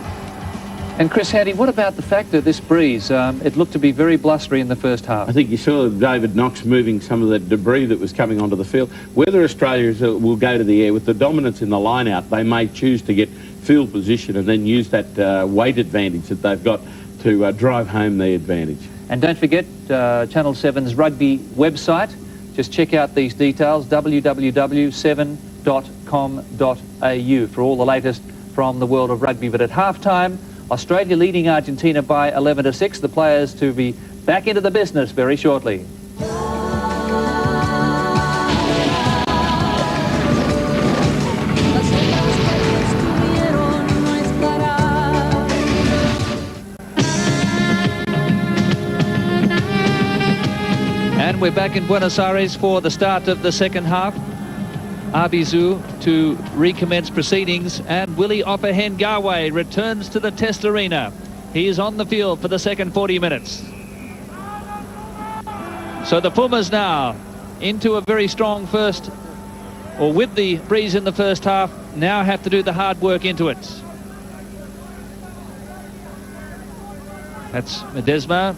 And Chris Hattie, what about the fact that this breeze, it looked to be very blustery in the first half? I think you saw David Knox moving some of the debris that was coming onto the field. Whether Australia will go to the air with the dominance in the line-out, they may choose to get field position and then use that weight advantage that they've got to drive home the advantage. And don't forget Channel 7's rugby website. Just check out these details, www.7.com.au, for all the latest from the world of rugby. But at half-time, Australia leading Argentina by 11-6. The players to be back into the business very shortly. And we're back in Buenos Aires for the start of the second half. Arbizu to recommence proceedings, and Willie Opahengawe returns to the Test Arena. He is on the field for the second 40 minutes. So the Pumas now into a very strong first, or with the breeze in the first half, now have to do the hard work into it. That's Medesma.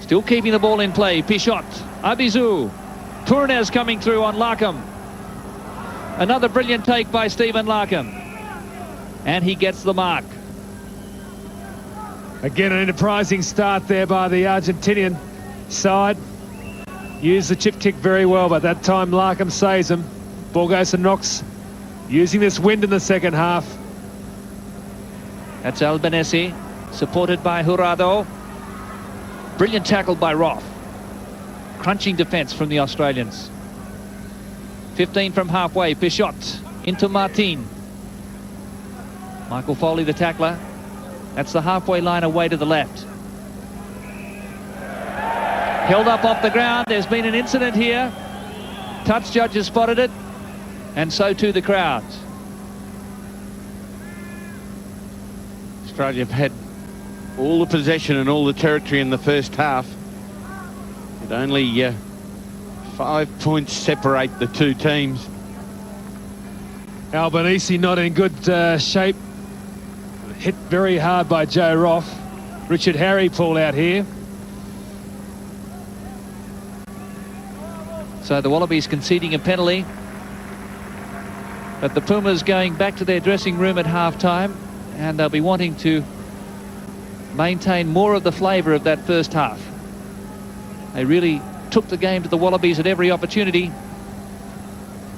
Still keeping the ball in play. Pichot, Arbizu. Tournez coming through on Larkham. Another brilliant take by Stephen Larkham. And he gets the mark. Again, an enterprising start there by the Argentinian side. Used the chip kick very well, but that time Larkham saves him. Ball goes to Knox, using this wind in the second half. That's Albanese, supported by Jurado. Brilliant tackle by Roth. Crunching defence from the Australians. 15 from halfway. Pichot into Martin. Michael Foley, the tackler. That's the halfway line away to the left. Held up off the ground. There's been an incident here. Touch judge has spotted it, and so too the crowd. Australia have had all the possession and all the territory in the first half. It only 5 points separate the two teams. Albanese not in good shape. Hit very hard by Joe Roth. Richard Harry pulled out here. So the Wallabies conceding a penalty. But the Pumas going back to their dressing room at half-time, and they'll be wanting to maintain more of the flavour of that first half. They really took the game to the Wallabies at every opportunity,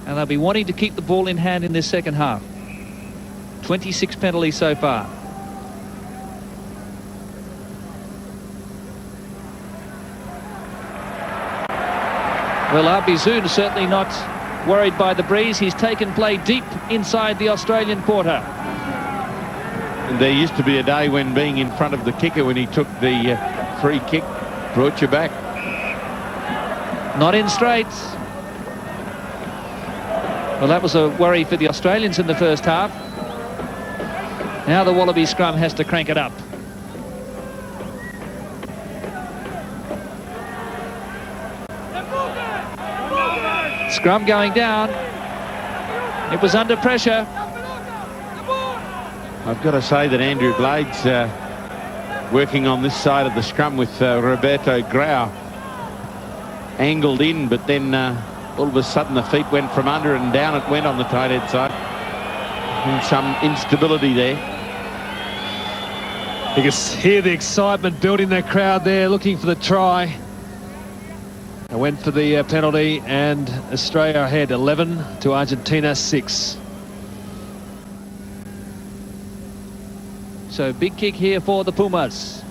and they'll be wanting to keep the ball in hand in this second half. 26 penalties so far. Well, Arbizu certainly not worried by the breeze. He's taken play deep inside the Australian quarter. And there used to be a day when being in front of the kicker, when he took the free kick, brought you back. Not in straights. Well, that was a worry for the Australians in the first half. Now the Wallaby scrum has to crank it up. Scrum going down. It was under pressure. I've got to say that Andrew Blade's working on this side of the scrum with Roberto Grau. Angled in, but then all of a sudden the feet went from under and down it went on the tight head side. And some instability there. You can hear the excitement building that crowd there, looking for the try. They went for the penalty, and Australia ahead 11 to Argentina 6. So big kick here for the Pumas.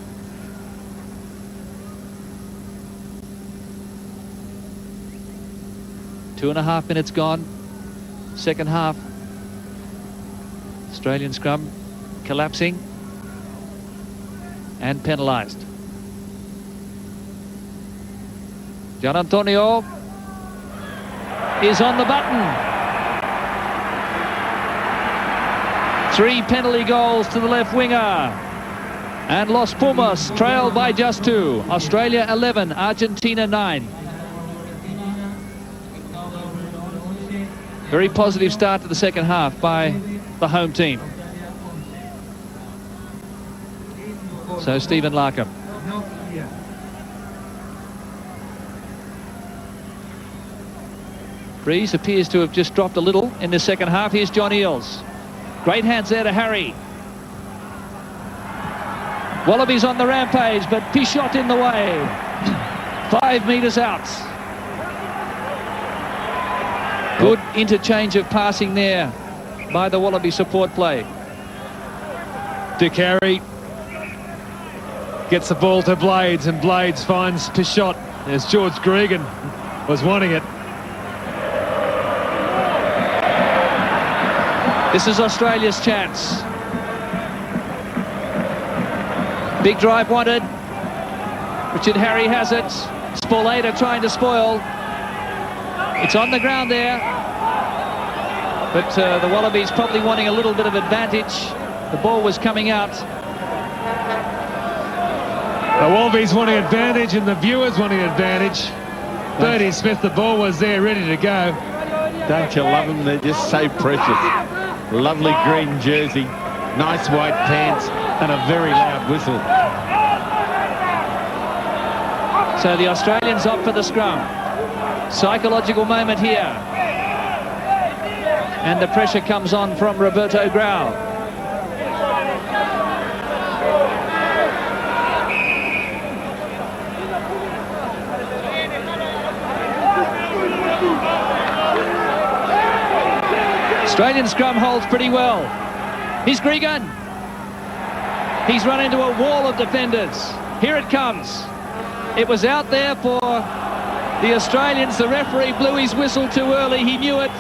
Two and a half minutes gone. Second half. Australian scrum collapsing and penalised. Giannantonio is on the button. 3 penalty goals to the left winger. And Los Pumas trailed by just 2. Australia 11, Argentina 9. Very positive start to the second half by the home team. So Stephen Larkham. Breeze appears to have just dropped a little in the second half. Here's John Eales. Great hands there to Harry. Wallabies on the rampage, but Pichot in the way. 5 metres out. Good interchange of passing there by the Wallaby support play. Dick Harry gets the ball to Blades, and Blades finds Pichot as George Gregan was wanting it. This is Australia's chance. Big drive wanted. Richard Harry has it. Sporlater trying to spoil. It's on the ground there. But the Wallabies probably wanting a little bit of advantage. The ball was coming out. The Wallabies wanting advantage and the viewers wanting advantage. Bertie Smith, the ball was there ready to go. Don't you love them? They're just so precious. Lovely green jersey, nice white pants, and a very loud whistle. So the Australians opt for the scrum. Psychological moment here. And the pressure comes on from Roberto Grau. Australian scrum holds pretty well. Here's Gregan. He's run into a wall of defenders. Here it comes. It was out there for the Australians. The referee blew his whistle too early. He knew it.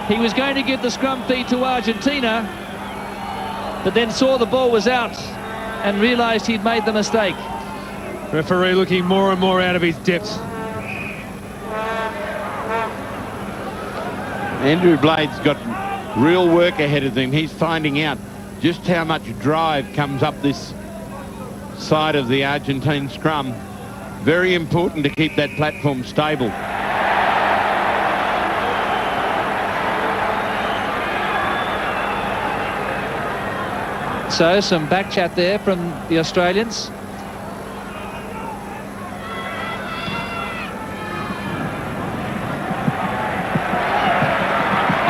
He was going to give the scrum feed to Argentina, but then saw the ball was out and realised he'd made the mistake. Referee looking more and more out of his depth. Andrew Blades got real work ahead of him. He's finding out just how much drive comes up this side of the Argentine scrum. Very important to keep that platform stable. So some back chat there from the Australians.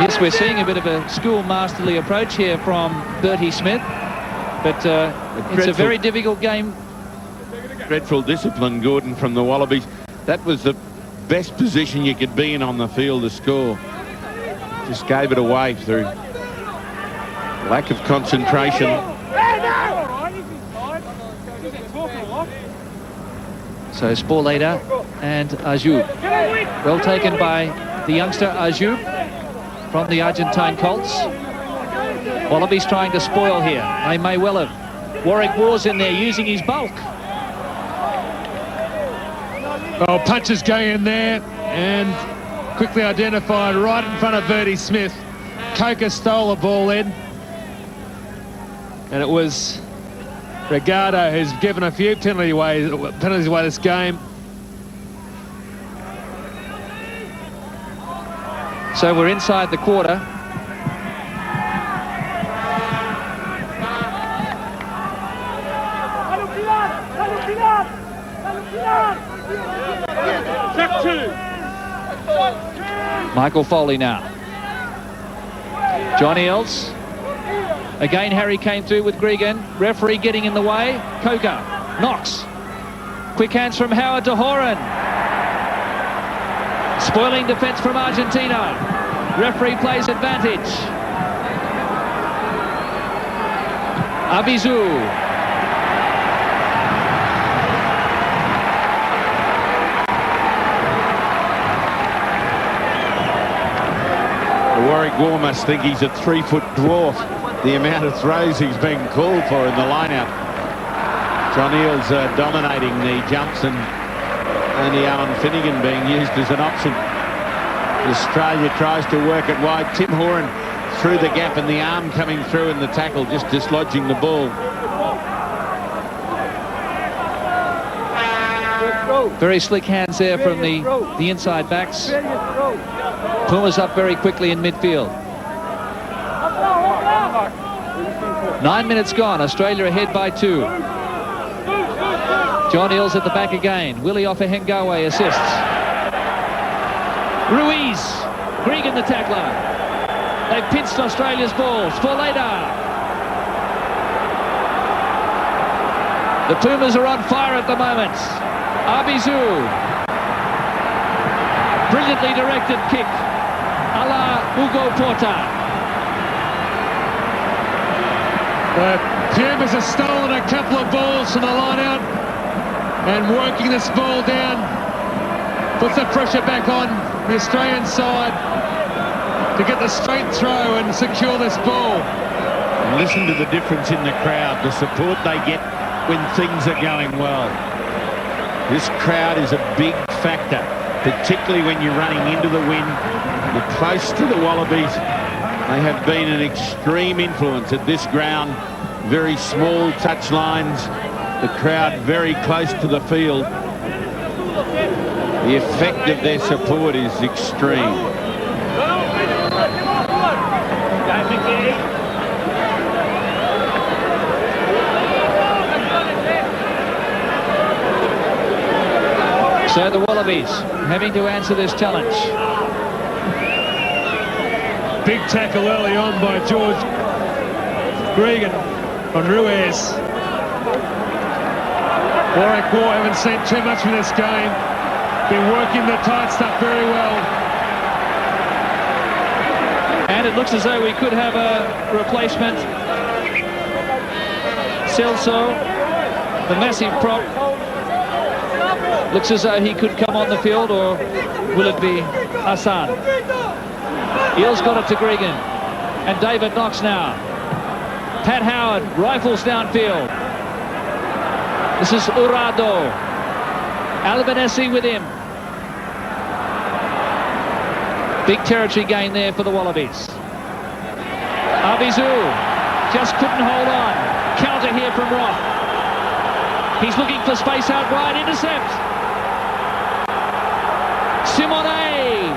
Yes, we're seeing a bit of a schoolmasterly approach here from Bertie Smith, but it's a very difficult game. Dreadful discipline, Gordon, from the Wallabies. That was the best position you could be in on the field to score. Just gave it away through lack of concentration. So Sporlater and Ajoub. Well taken by the youngster Ajoub from the Argentine Colts. Wallabies trying to spoil here. They may well have. Warwick Waugh's in there using his bulk. Well, punches go in there and quickly identified right in front of Bertie Smith. Coker stole the ball in. And it was Ricardo who's given a few penalties away this game. So we're inside the quarter. Michael Foley now. John Eales. Again, Harry came through with Gregan. Referee getting in the way. Coker. Knox. Quick hands from Howard to Horan. Spoiling defence from Argentina. Referee plays advantage. Abizu. Warwick Waugh must think he's a 3-foot dwarf, the amount of throws he's being called for in the line-out. John Eales dominating the jumps and only Alan Finegan being used as an option. Australia tries to work it wide. Tim Horan through the gap and the arm coming through in the tackle, just dislodging the ball. Very slick hands there from the inside backs. Puma's up very quickly in midfield. 9 minutes gone. Australia ahead by 2. John Eales at the back again. Willie off a Hengawe assists. Ruiz. Gregan the tackler. They've pinched Australia's ball. Sporleda. The Pumas are on fire at the moment. Arbizu. Brilliantly directed kick. A la Hugo Porta. The Pumas have stolen a couple of balls from the line-out and working this ball down puts the pressure back on the Australian side to get the straight throw and secure this ball. Listen to the difference in the crowd, the support they get when things are going well. This crowd is a big factor, particularly when you're running into the wind. You're close to the Wallabies. They have been an extreme influence at this ground. Very small touch lines. The crowd very close to the field. The effect of their support is extreme. So the Wallabies having to answer this challenge. Big tackle early on by George Gregan on Ruiz. Warwick War haven't seen too much from this game. Been working the tight stuff very well. And it looks as though we could have a replacement. Celso, the massive prop, looks as though he could come on the field, or will it be Hassan? Eales got it to Gregan. And David Knox now. Pat Howard rifles downfield. This is Urado. Albanese with him. Big territory gain there for the Wallabies. Arbizu just couldn't hold on. Counter here from Roth. He's looking for space out wide. Intercept. Simone.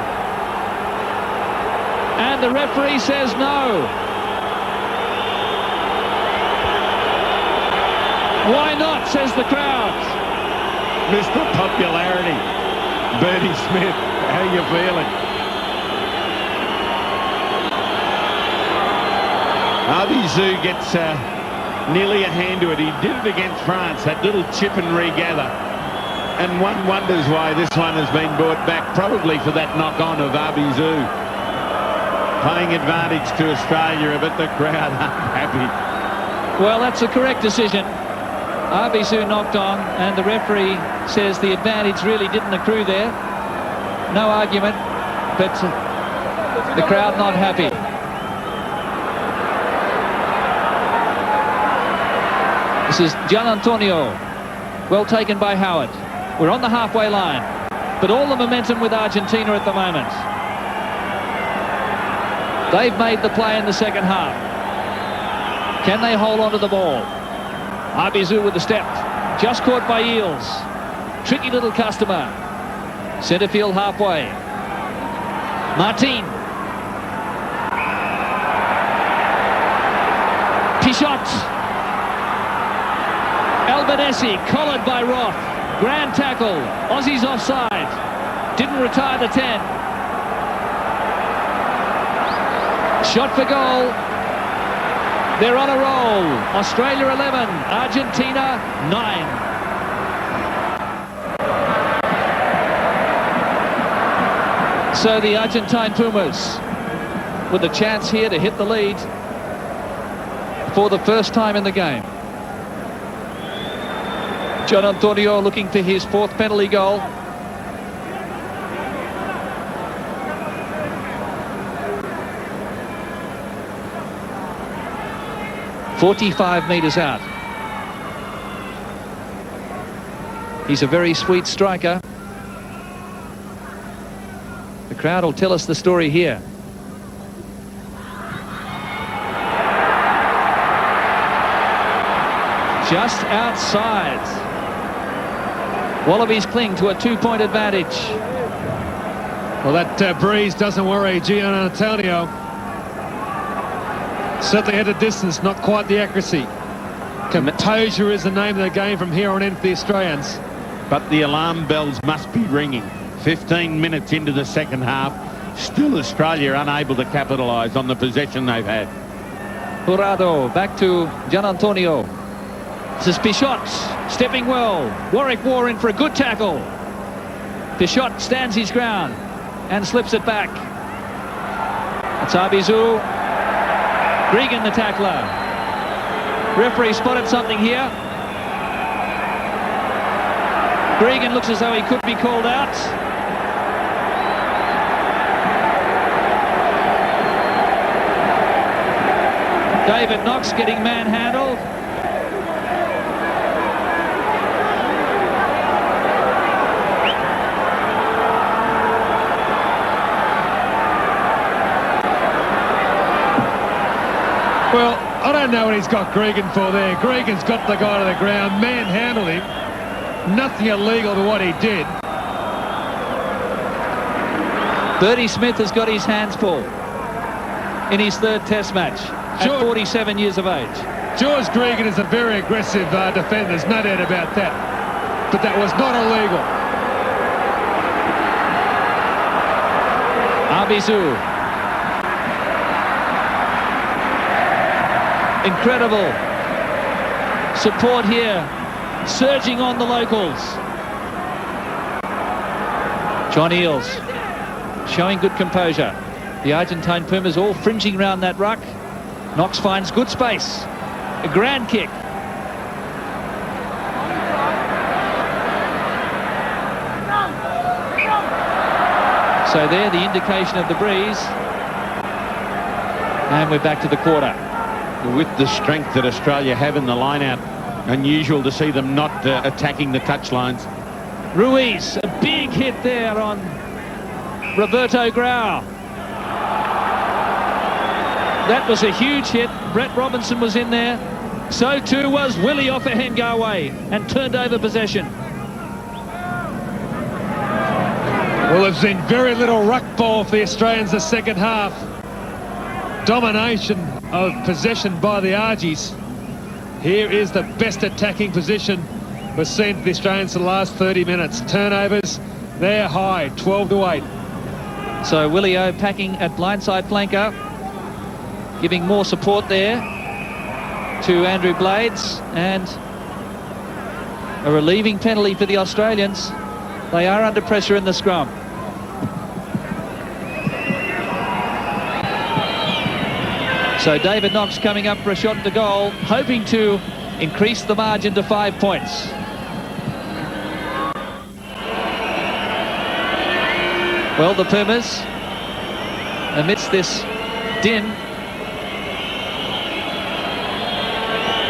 And the referee says no. Why not, says the crowd. Mr. Popularity. Bernie Smith, how you feeling? Arbizu gets nearly a hand to it. He did it against France, that little chip and regather. And one wonders why this one has been brought back, probably for that knock-on of Arbizu. Playing advantage to Australia, but the crowd aren't happy. Well, that's a correct decision. Arbizu knocked on, and the referee says the advantage really didn't accrue there. No argument, but the crowd not happy. This is Giannantonio. Well taken by Howard. We're on the halfway line, but all the momentum with Argentina at the moment. They've made the play in the second half. Can they hold on to the ball? Arbizu with the step. Just caught by Eales. Tricky little customer. Centre field halfway. Martin. Pichot. Albanese collared by Roth. Grand tackle. Aussies offside. Didn't retire the 10. Shot for goal. They're on a roll. Australia 11, Argentina 9. So the Argentine Pumas with a chance here to hit the lead for the first time in the game. Giannantonio looking for his 4th penalty goal. "45 metres out. He's a very sweet striker. The crowd will tell us the story here. Just outside. Wallabies cling to a 2-point advantage. Well, that breeze doesn't worry Giannantonio. Certainly had a distance, not quite the accuracy. Composure is the name of the game from here on in for the Australians. But the alarm bells must be ringing. 15 minutes into the second half, still Australia unable to capitalise on the possession they've had. Jurado back to Giannantonio. This is Pichot stepping well. Warwick War in for a good tackle. Pichot stands his ground and slips it back. It's Arbizu. Gregan the tackler. Referee spotted something here. Gregan looks as though he could be called out. David Knox getting manhandled. Well, I don't know what he's got Gregan for there. Gregan's got the guy to the ground, manhandled him. Nothing illegal to what he did. Bertie Smith has got his hands full in his third test match at 47 years of age. George Gregan is a very aggressive defender, there's no doubt about that. But that was not illegal. Arbizu. Incredible support here, surging on the locals. John Eales showing good composure. The Argentine Pumas all fringing around that ruck. Knox finds good space. A grand kick. So there, the indication of the breeze. And we're back to the quarter. With the strength that Australia have in the line-out, unusual to see them not attacking the touchlines. Ruiz, a big hit there on Roberto Grau. That was a huge hit. Brett Robinson was in there. So too was Willie Offahengawe and turned over possession. Well, there's been very little ruck ball for the Australians the second half. Domination of possession by the Argies. Here is the best attacking position we've seen for the Australians for the last 30 minutes. Turnovers, they're high, 12-8. So Willie O packing at blindside flanker, giving more support there to Andrew Blades, and a relieving penalty for the Australians. They are under pressure in the scrum. So David Knox coming up for a shot to goal, hoping to increase the margin to 5 points. Well, the Pumas, amidst this din,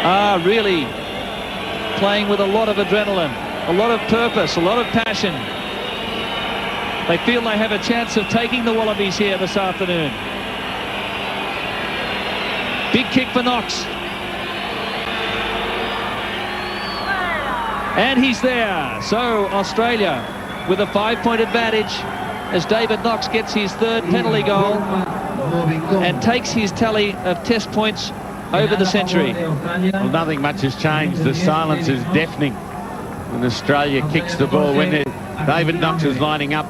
are really playing with a lot of adrenaline, a lot of purpose, a lot of passion. They feel they have a chance of taking the Wallabies here this afternoon. Big kick for Knox. And he's there. So Australia with a 5-point advantage as David Knox gets his third penalty goal and takes his tally of test points over the century. Well, nothing much has changed. The silence is deafening when Australia kicks the ball. When David Knox is lining up,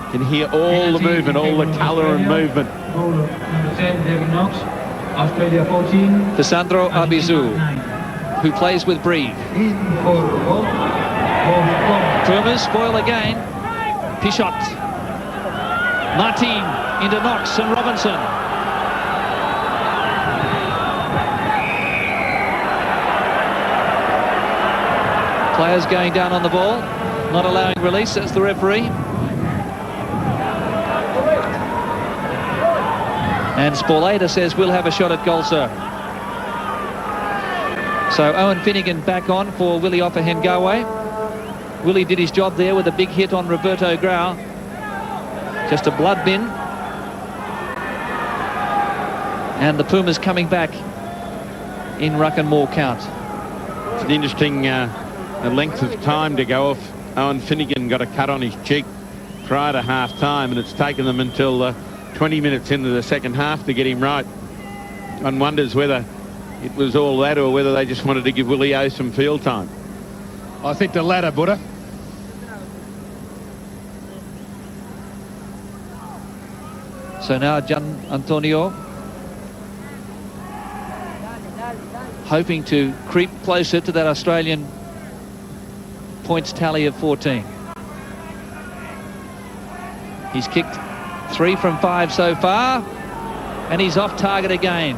you can hear all the movement, all the colour and movement. Australia 14. Sandro Arbizu, who plays with Breathe. Pumas spoil again. Pichot. Martin into Knox and Robinson. Players going down on the ball, not allowing release. That's the referee. And Sporlater says we'll have a shot at goal, sir. So Owen Finegan back on for Willie Offahengawe. Willie did his job there with a big hit on Roberto Grau. Just a blood bin. And the Pumas coming back in ruck and maul count. It's an interesting length of time to go off. Owen Finegan got a cut on his cheek prior to half-time, and it's taken them until 20 minutes into the second half to get him right. One wonders whether it was all that, or whether they just wanted to give Willie O some field time. I think the latter, Buddha. So now Giannantonio hoping to creep closer to that Australian points tally of 14. He's kicked 3 from 5 so far, and he's off target again.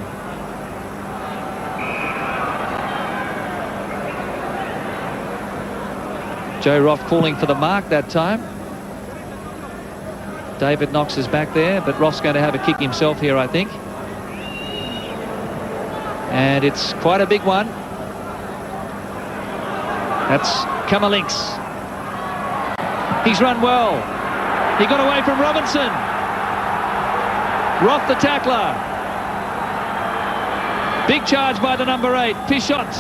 Joe Roth calling for the mark that time. David Knox is back there, but Roth's going to have a kick himself here, I think. And it's quite a big one. That's Cummings. He's run well. He got away from Robinson. Roth the tackler. Big charge by the number 8, Pichot.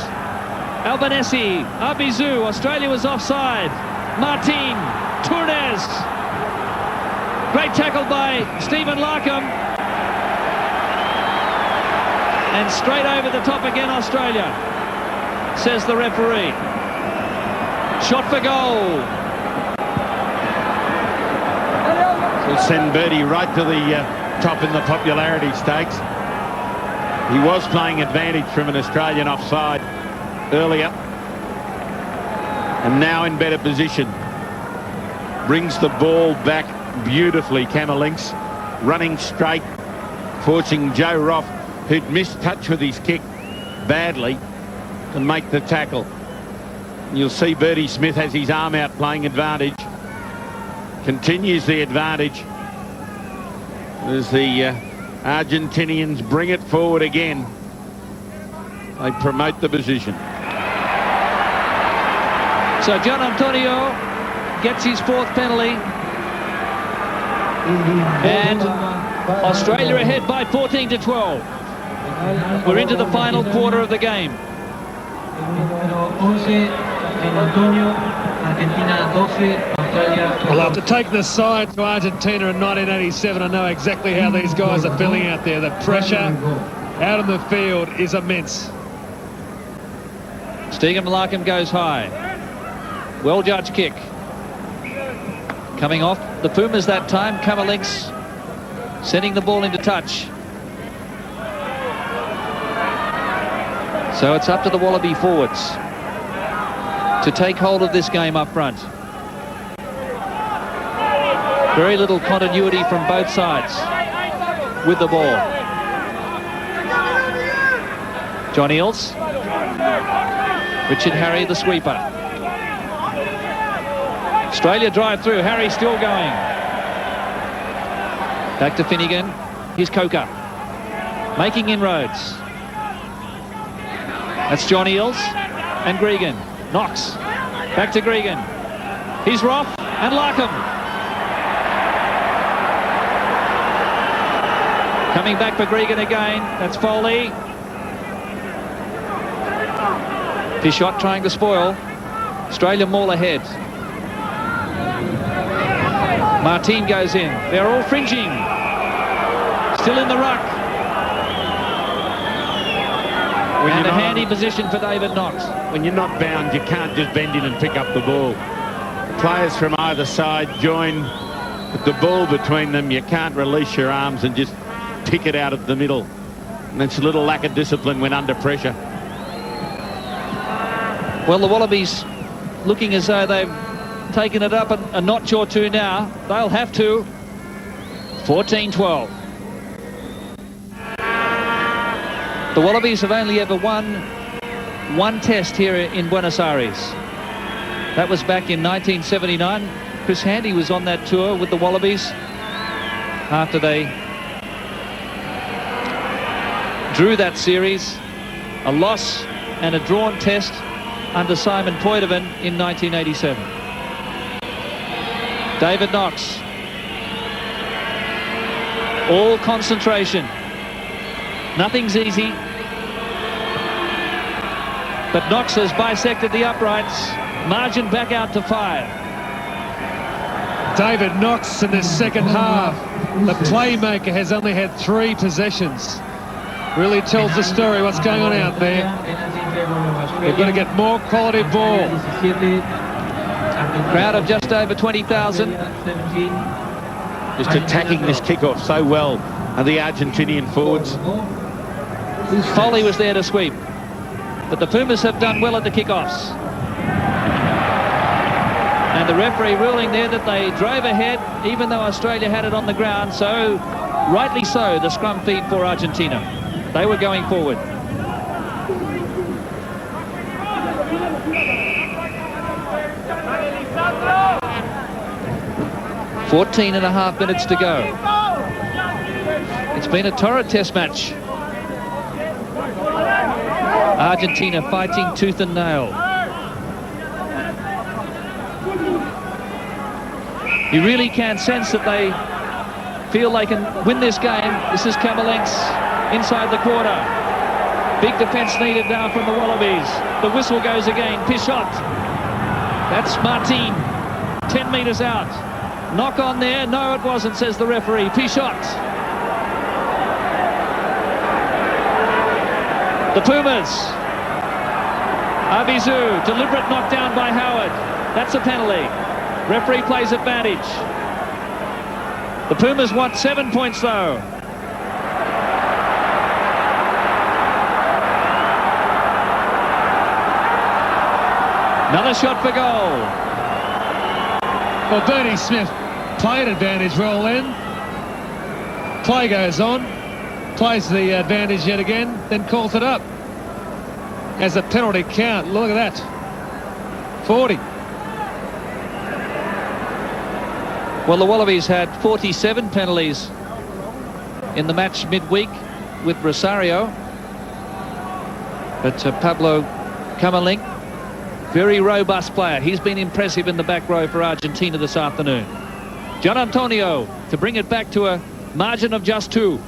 Albanese, Abizu, Australia was offside. Martin, Tournes. Great tackle by Stephen Larkham. And straight over the top again, Australia, says the referee. Shot for goal. Will send Birdie right to the top in the popularity stakes. He was playing advantage from an Australian offside earlier, and now in better position. Brings the ball back beautifully, Cummings, running straight, forcing Joe Roth, who'd missed touch with his kick badly, to make the tackle. You'll see Bertie Smith has his arm out playing advantage. Continues the advantage as the Argentinians bring it forward again. They promote the position. So Giannantonio gets his 4th penalty. And Australia ahead by 14-12. We're into the final quarter of the game. Well, after taking the side to Argentina in 1987, I know exactly how these guys are feeling out there. The pressure out on the field is immense. Stephen Larkham goes high. Well judged kick. Coming off the Pumas that time, Cummings sending the ball into touch. So it's up to the Wallaby forwards to take hold of this game up front. Very little continuity from both sides with the ball. John Eales. Richard Harry, the sweeper. Australia drive through. Harry still going. Back to Finegan. Here's Coker. Making inroads. That's John Eales and Gregan. Knox. Back to Gregan. He's Roth and Larkham. Coming back for Gregan again. That's Foley. Pichot trying to spoil. Australia maul ahead. Martin goes in. They're all fringing. Still in the ruck. And a handy position for David Knox. When you're not bound, you can't just bend in and pick up the ball. Players from either side join with the ball between them. You can't release your arms and just pick it out of the middle. And it's a little lack of discipline when under pressure. Well, the Wallabies looking as though they've taken it up a notch or two now. They'll have to. 14-12. The Wallabies have only ever won one test here in Buenos Aires. That was back in 1979. Chris Handy was on that tour with the Wallabies after they drew that series. A loss and a drawn test under Simon Poitevin in 1987. David Knox. All concentration. Nothing's easy. But Knox has bisected the uprights. Margin back out to 5. David Knox in the second half. The playmaker has only had 3 possessions. Really tells the story what's going on out there. They've got to get more quality ball. Crowd of just over 20,000. Just attacking this kickoff so well are the Argentinian forwards. Foley was there to sweep. But the Pumas have done well at the kickoffs. And the referee ruling there that they drove ahead even though Australia had it on the ground. So, rightly so, the scrum feed for Argentina. They were going forward. "14 and a half minutes to go." It's been a torrid test match. Argentina fighting tooth and nail. You really can sense that they feel they can win this game. This is Camerlinks inside the quarter. Big defence needed now from the Wallabies. The whistle goes again. Pichot. That's Martin. 10 metres out. Knock on there. No, it wasn't, says the referee. Pichot. The Pumas. Abizu. Deliberate knockdown by Howard. That's a penalty. Referee plays advantage. The Pumas want 7 points though. Another shot for goal. Well, Bernie Smith played advantage well then. Play goes on. Plays the advantage yet again, then calls it up. As a penalty count, look at that. 40. Well, the Wallabies had 47 penalties in the match midweek with Rosario. But Pablo Camerlink, very robust player. He's been impressive in the back row for Argentina this afternoon. Giannantonio to bring it back to a margin of just 2.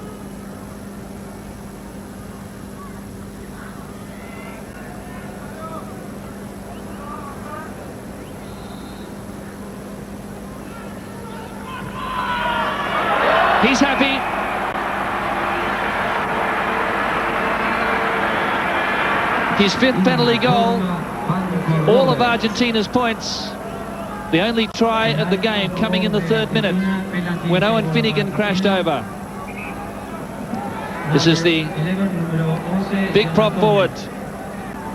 He's happy. His 5th penalty goal. All of Argentina's points. The only try of the game coming in the 3rd minute when Owen Finegan crashed over. This is the big prop forward.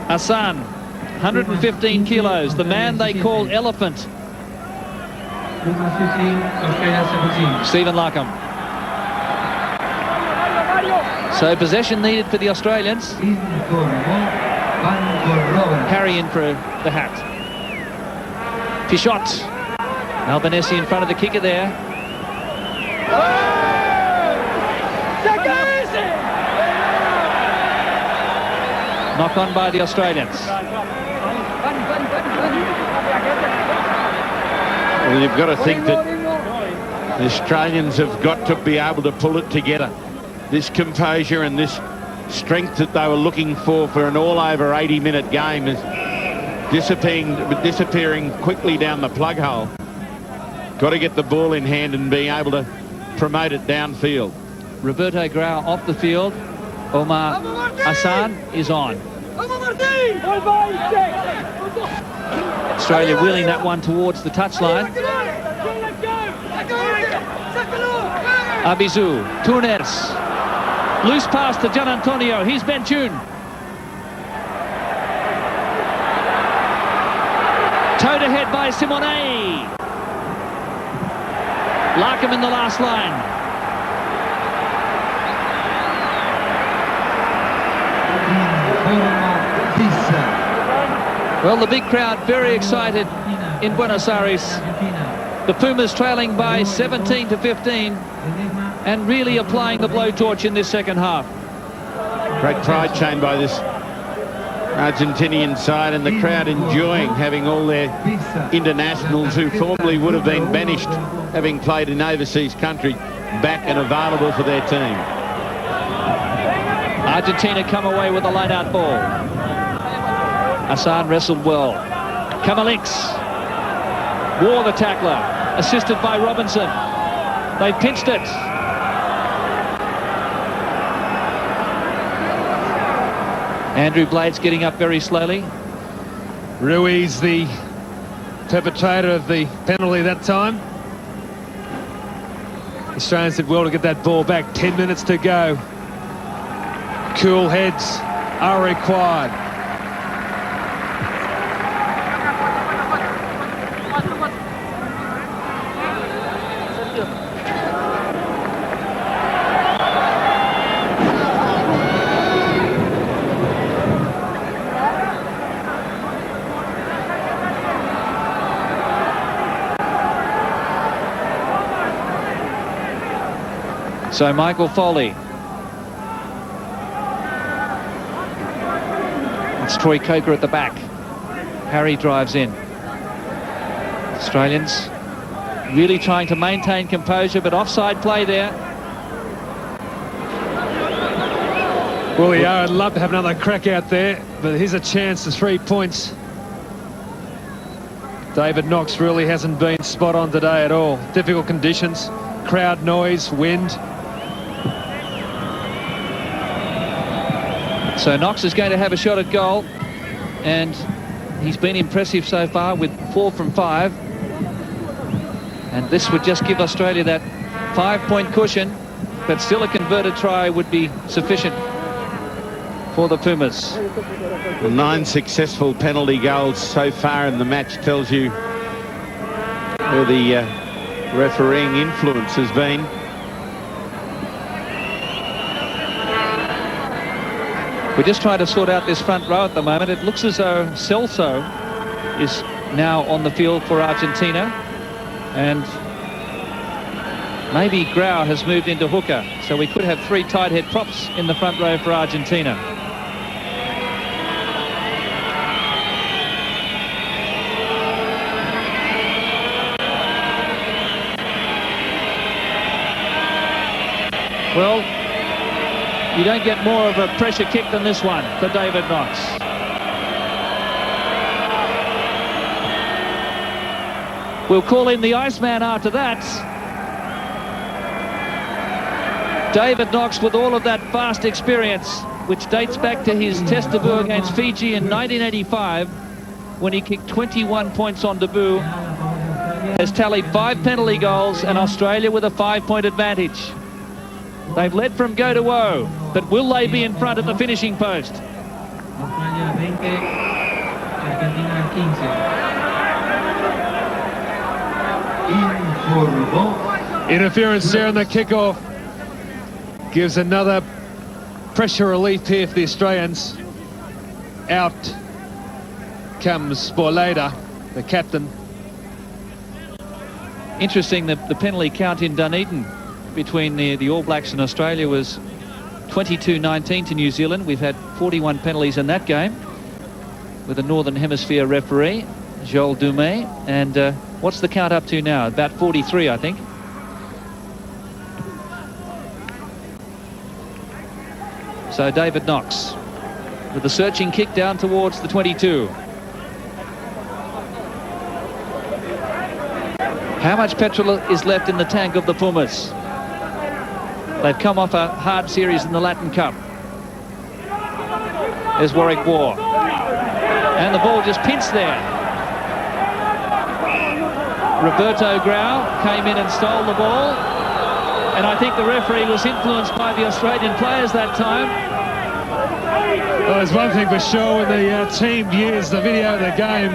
Hassan, 115 kilos. The man they call Elephant. Stephen Larkham. So possession needed for the Australians. Harry in for the hat. Pichot. Albanese in front of the kicker there. Knock on by the Australians. Well, you've got to think that the Australians have got to be able to pull it together. This composure and this strength that they were looking for an all-over 80-minute game is disappearing quickly down the plug hole. Got to get the ball in hand and being able to promote it downfield. Roberto Grau off the field. Omar Hassan is on. Australia wheeling that one towards the touchline. Abizu, Tunes. Loose pass to Giannantonio. He's Benchun. Towed ahead by Simone. Larkham in the last line. Well, the big crowd very excited in Buenos Aires. The Pumas trailing by 17 to 15 and really applying the blowtorch in this second half. Great pride shown by this Argentinian side, and the crowd enjoying having all their internationals who formerly would have been banished, having played in overseas country, back and available for their team. Argentina come away with a line-out ball. Hassan wrestled well. Camerlinks. War the tackler, assisted by Robinson. They pinched it. Andrew Blade's getting up very slowly. Ruiz, the perpetrator of the penalty that time. Australians did well to get that ball back. 10 minutes to go. Cool heads are required. So Michael Foley. It's Troy Coker at the back. Harry drives in. Australians really trying to maintain composure, but offside play there. Well, yeah, I'd love to have another crack out there, but here's a chance to 3 points. David Knox really hasn't been spot on today at all. Difficult conditions, crowd noise, wind. So Knox is going to have a shot at goal, and he's been impressive so far with 4 from 5. And this would just give Australia that 5-point cushion, but still a converted try would be sufficient for the Pumas. 9 successful penalty goals so far in the match tells you where the refereeing influence has been. We're just trying to sort out this front row at the moment. It looks as though Celso is now on the field for Argentina, and maybe Grau has moved into hooker, so we could have 3 tight head props in the front row for Argentina. Well, you don't get more of a pressure kick than this one for David Knox. We'll call in the Iceman after that. David Knox with all of that fast experience, which dates back to his test debut against Fiji in 1985, when he kicked 21 points on debut, has tallied 5 penalty goals, and Australia with a 5-point advantage. They've led from go to woe, but will they be in front at the finishing post? Australia 20, Argentina 15. Interference there on the kickoff gives another pressure relief here for the Australians. Out comes Sporleda, the captain. Interesting that the penalty count in Dunedin between the All Blacks and Australia was 22-19 to New Zealand. We've had 41 penalties in that game with a Northern Hemisphere referee, Joel Dumais. And what's the count up to now? About 43, I think. So David Knox with a searching kick down towards the 22. How much petrol is left in the tank of the Pumas? They've come off a hard series in the Latin Cup. There's Warwick War. And the ball just pinched there. Roberto Grau came in and stole the ball. And I think the referee was influenced by the Australian players that time. Well, there's one thing for sure, when the team views the video of the game,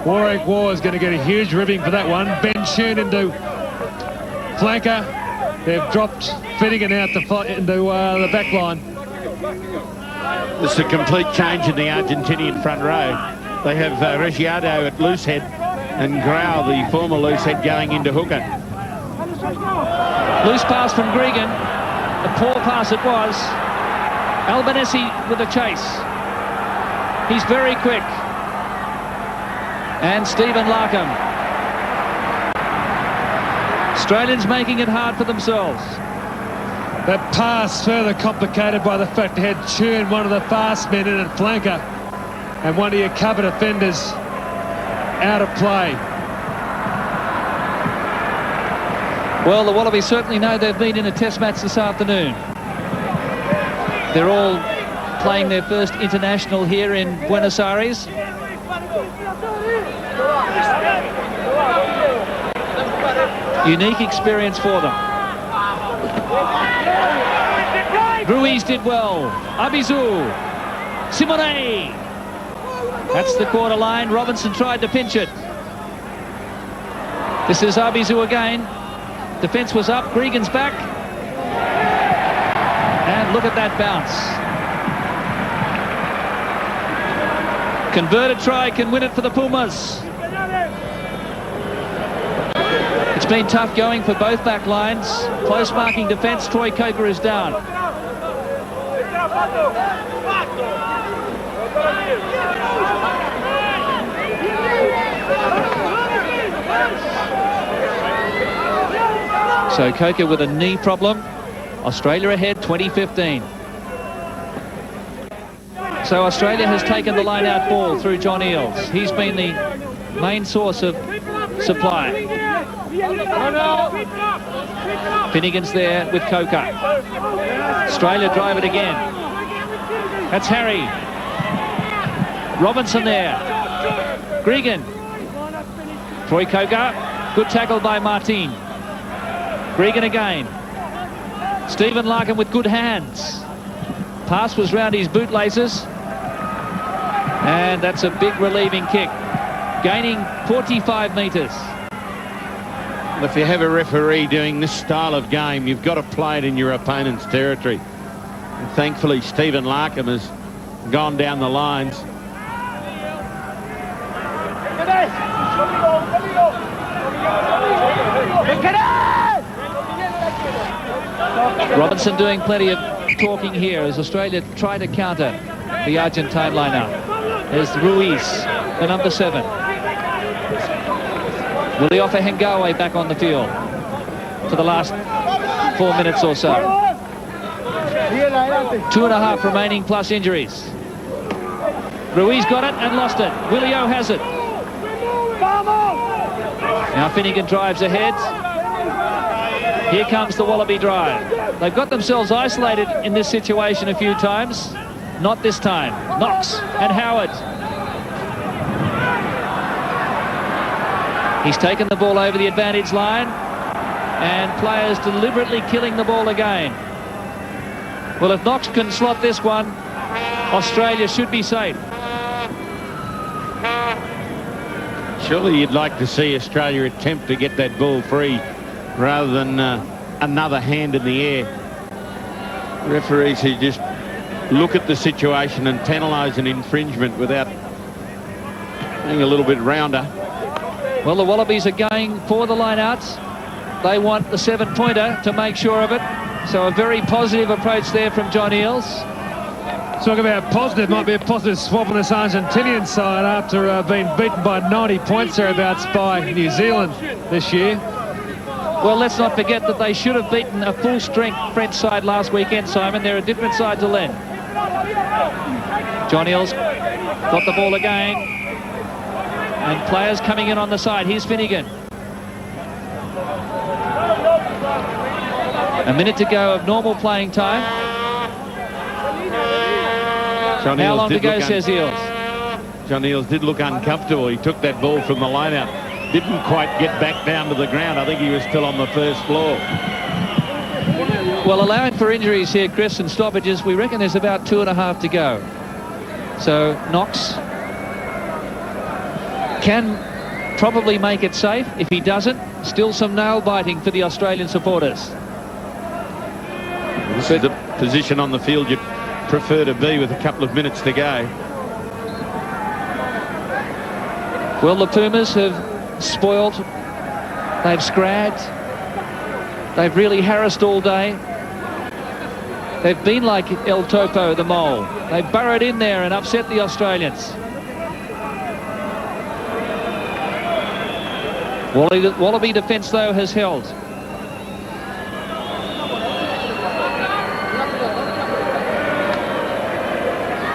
Warwick War is going to get a huge ribbing for that one. Ben Chun into flanker. They've dropped Finegan out into the back line. It's a complete change in the Argentinian front row. They have Ricciardo at loose head and Grau, the former loose head, going into hooker. Loose pass from Gregan. A poor pass it was. Albanese with a chase. He's very quick. And Stephen Larkham. Australians making it hard for themselves. That pass further complicated by the fact they had Chun, one of the fast men in at flanker, and one of your cover defenders out of play. Well, the Wallabies certainly know they've been in a test match this afternoon. They're all playing their first international here in Buenos Aires. Unique experience for them. Ruiz did well. Abizu. Simone. That's the quarter line. Robinson tried to pinch it. This is Abizu again. Defence was up. Gregan's back. And look at that bounce. Converted try can win it for the Pumas. It's been tough going for both back lines. Close marking defence. Troy Coker is down. So Coker with a knee problem. Australia ahead 20-15. So Australia has taken the line-out ball through John Eales. He's been the main source of supply. Finegan's there with Coker. Australia drive it again. That's Harry. Robinson there. Gregan. Troy Coker. Good tackle by Martin. Gregan again. Stephen Larkin with good hands. Pass was round his bootlaces. And that's a big relieving kick. Gaining 45 metres. Well, if you have a referee doing this style of game, you've got to play it in your opponent's territory. And thankfully, Stephen Larkin has gone down the lines. Robinson doing plenty of talking here as Australia try to counter the Argentine lineup. There's Ruiz, the number 7. Will he offer Hengawe back on the field for the last 4 minutes or so? 2.5 remaining plus injuries. Ruiz got it and lost it. Willio has it. Now Finegan drives ahead. Here comes the Wallaby drive. They've got themselves isolated in this situation a few times. Not this time. Knox and Howard. He's taken the ball over the advantage line, and players deliberately killing the ball again. Well, if Knox can slot this one, Australia should be safe. Surely you'd like to see Australia attempt to get that ball free rather than another hand in the air. Referees who just look at the situation and penalise an infringement without being a little bit rounder. Well, the Wallabies are going for the line-outs. They want the 7-pointer to make sure of it. So a very positive approach there from John Eales. Talk about positive, might be a positive swap on this Argentinian side after being beaten by 90 points thereabouts by New Zealand this year. Well, let's not forget that they should have beaten a full-strength French side last weekend, Simon. They're a different side to Len. John Eales got the ball again. And players coming in on the side. Here's Finegan. A minute to go of normal playing time. How long to go, says Eales. John Eales did look uncomfortable. He took that ball from the line-out. Didn't quite get back down to the ground. I think he was still on the first floor. Well, allowing for injuries here, Chris, and stoppages, we reckon there's about 2.5 to go. So Knox can probably make it safe. If he doesn't, still some nail-biting for the Australian supporters. This is the position on the field you'd prefer to be with a couple of minutes to go. Well, the Pumas have spoiled. They've scragged. They've really harassed all day. They've been like El Topo, the mole. They've burrowed in there and upset the Australians. Wallaby defence, though, has held.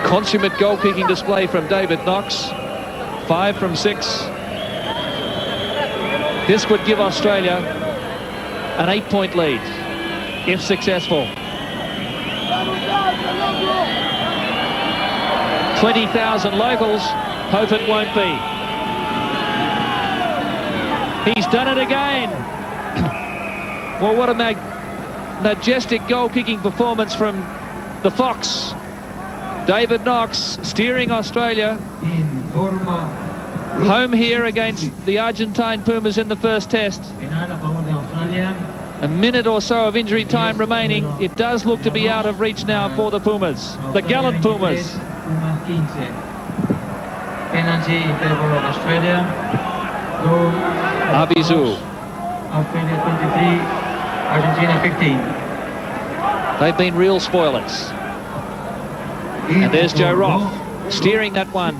Consummate goal-kicking display from David Knox. 5 from 6. This would give Australia an 8-point lead, if successful. 20,000 locals hope it won't be. He's done it again. Well, what a majestic goal-kicking performance from the Fox. David Knox steering Australia home here against the Argentine Pumas in the first test. A minute or so of injury time remaining. It does look to be out of reach now for the Pumas, the gallant Pumas. Penalty in favor of Australia. Goal. Abizu. Australia 23, Argentina 15. They've been real spoilers. And there's Joe Roth steering that one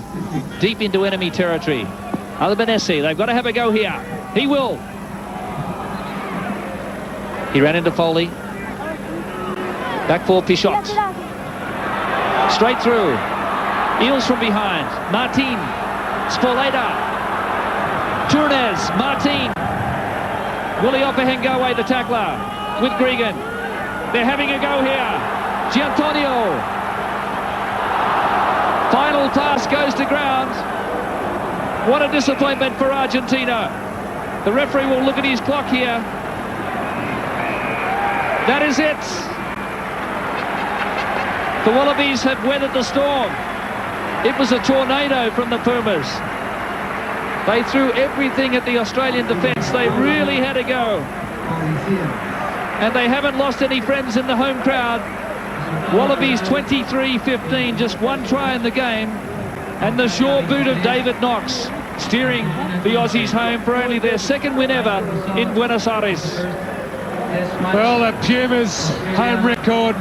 deep into enemy territory. Albanese, they've got to have a go here. He will. He ran into Foley. Back for Pichot. Straight through. Eels from behind. Martin. Spoleta. Tournes. Martin. Willie Opahengawe, the tackler, with Gregan. They're having a go here. Giannantonio. Final pass goes to ground. What a disappointment for Argentina. The referee will look at his clock here. That is it. The Wallabies have weathered the storm. It was a tornado from the Pumas. They threw everything at the Australian defence. They really had a go. And they haven't lost any friends in the home crowd. Wallabies 23-15, just one try in the game. And the sure boot of David Knox steering the Aussies home for only their second win ever in Buenos Aires. Well, the Pumas' home record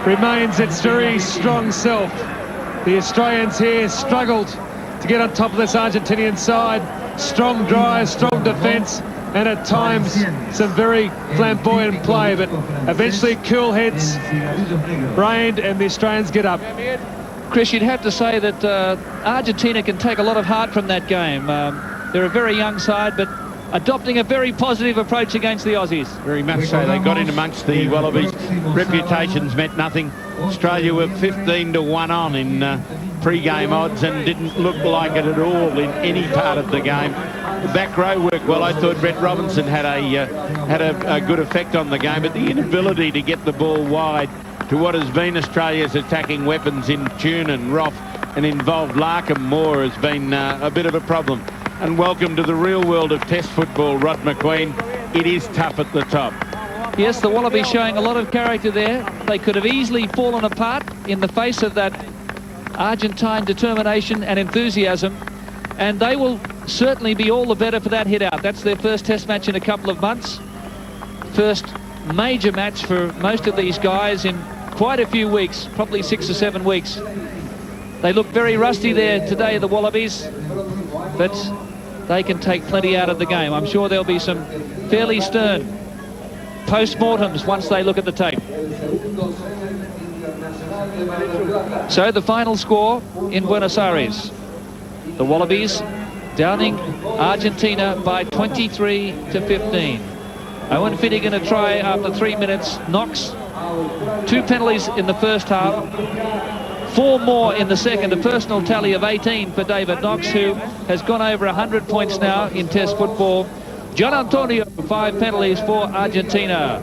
remains its very strong self. The Australians here struggled to get on top of this Argentinian side. Strong drive, strong defence, and at times some very flamboyant play, but eventually cool heads reigned and the Australians get up. Chris, you'd have to say that Argentina can take a lot of heart from that game. They're a very young side, but adopting a very positive approach against the Aussies. Very much so. They got in amongst the Wallabies. Reputations meant nothing. Australia were 15-1 on in pre-game odds and didn't look like it at all in any part of the game. The back row worked well. I thought Brett Robinson had a good effect on the game, but the inability to get the ball wide to what has been Australia's attacking weapons in Tune and Roth and involved Larkham more has been a bit of a problem. And welcome to the real world of Test football, Rod McQueen. It is tough at the top. Yes, the Wallabies showing a lot of character there. They could have easily fallen apart in the face of that Argentine determination and enthusiasm, and they will certainly be all the better for that hit out. That's their first Test match in a couple of months. First major match for most of these guys in quite a few weeks, probably 6 or 7 weeks. They look very rusty there today, the Wallabies, but they can take plenty out of the game. I'm sure there'll be some fairly stern post-mortems once they look at the tape. So the final score in Buenos Aires. The Wallabies downing Argentina by 23-15. Owen Finegan a try after 3 minutes. Knox, 2 penalties in the first half. 4 more in the second, a personal tally of 18 for David Knox, who has gone over 100 points now in Test football. Giannantonio, 5 penalties for Argentina.